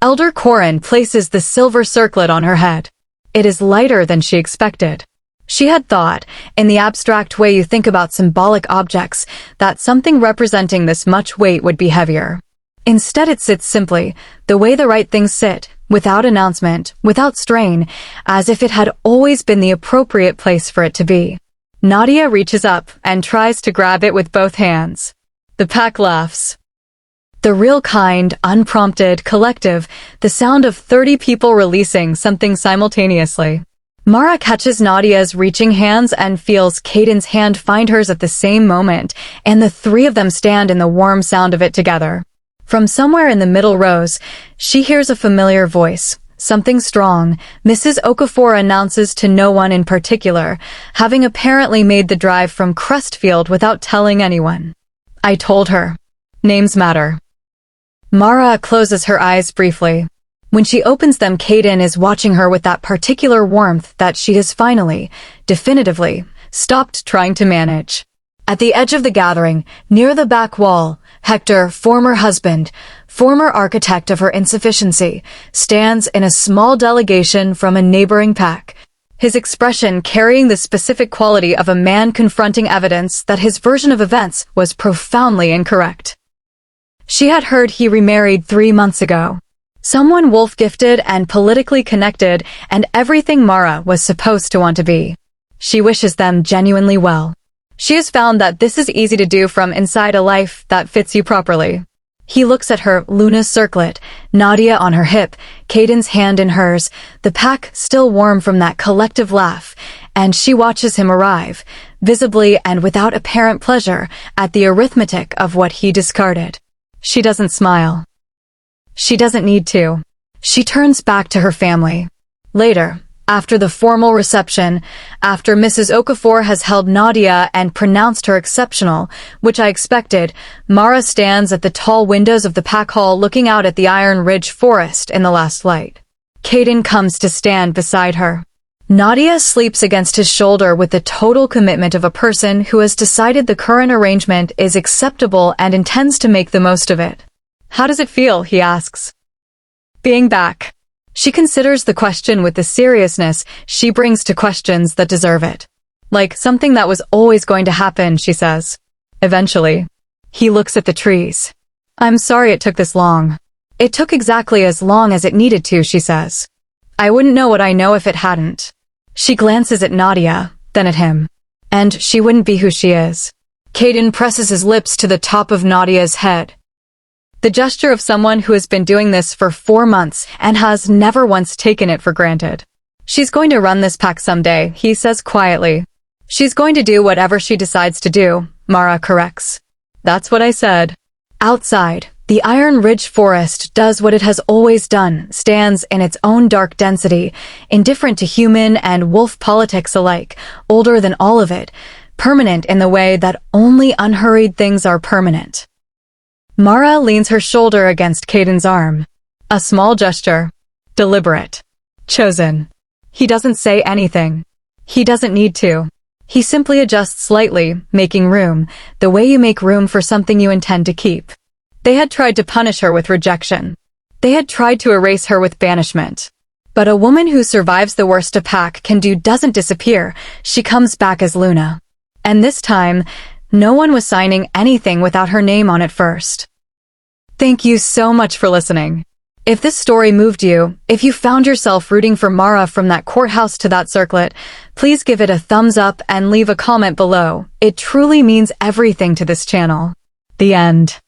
Elder Corin places the silver circlet on her head. It is lighter than she expected. She had thought, in the abstract way you think about symbolic objects, that something representing this much weight would be heavier. Instead it sits simply, the way the right things sit, without announcement, without strain, as if it had always been the appropriate place for it to be. Nadia reaches up and tries to grab it with both hands. The pack laughs. The real kind, unprompted, collective, the sound of 30 people releasing something simultaneously. Mara catches Nadia's reaching hands and feels Caden's hand find hers at the same moment, and the three of them stand in the warm sound of it together. From somewhere in the middle rows, she hears a familiar voice. Something strong, Mrs. Okafor announces to no one in particular, having apparently made the drive from Crestfield without telling anyone. I told her. Names matter. Mara closes her eyes briefly. When she opens them, Caden is watching her with that particular warmth that she has finally, definitively, stopped trying to manage. At the edge of the gathering, near the back wall, Hector, former husband, former architect of her insufficiency, stands in a small delegation from a neighboring pack, his expression carrying the specific quality of a man confronting evidence that his version of events was profoundly incorrect. She had heard he remarried 3 months ago. Someone wolf-gifted and politically connected, and everything Mara was supposed to want to be. She wishes them genuinely well. She has found that this is easy to do from inside a life that fits you properly. He looks at her, Luna's circlet, Nadia on her hip, Caden's hand in hers, the pack still warm from that collective laugh, and she watches him arrive, visibly and without apparent pleasure, at the arithmetic of what he discarded. She doesn't smile. She doesn't need to. She turns back to her family. Later, after the formal reception, after Mrs. Okafor has held Nadia and pronounced her exceptional, which I expected, Mara stands at the tall windows of the pack hall looking out at the Iron Ridge forest in the last light. Caden comes to stand beside her. Nadia sleeps against his shoulder with the total commitment of a person who has decided the current arrangement is acceptable and intends to make the most of it. How does it feel, he asks. Being back. She considers the question with the seriousness she brings to questions that deserve it. Like something that was always going to happen, she says. Eventually. He looks at the trees. I'm sorry it took this long. It took exactly as long as it needed to, she says. I wouldn't know what I know if it hadn't. She glances at Nadia, then at him. And she wouldn't be who she is. Caden presses his lips to the top of Nadia's head. The gesture of someone who has been doing this for 4 months and has never once taken it for granted. She's going to run this pack someday, he says quietly. She's going to do whatever she decides to do, Mara corrects. That's what I said. Outside, the Iron Ridge forest does what it has always done, stands in its own dark density, indifferent to human and wolf politics alike, older than all of it, permanent in the way that only unhurried things are permanent. Mara leans her shoulder against Caden's arm. A small gesture. Deliberate. Chosen. He doesn't say anything. He doesn't need to. He simply adjusts slightly, making room, the way you make room for something you intend to keep. They had tried to punish her with rejection. They had tried to erase her with banishment. But a woman who survives the worst a pack can do doesn't disappear. She comes back as Luna. And this time, no one was signing anything without her name on it first. Thank you so much for listening. If this story moved you, if you found yourself rooting for Mara from that courthouse to that circlet, please give it a thumbs up and leave a comment below. It truly means everything to this channel. The end.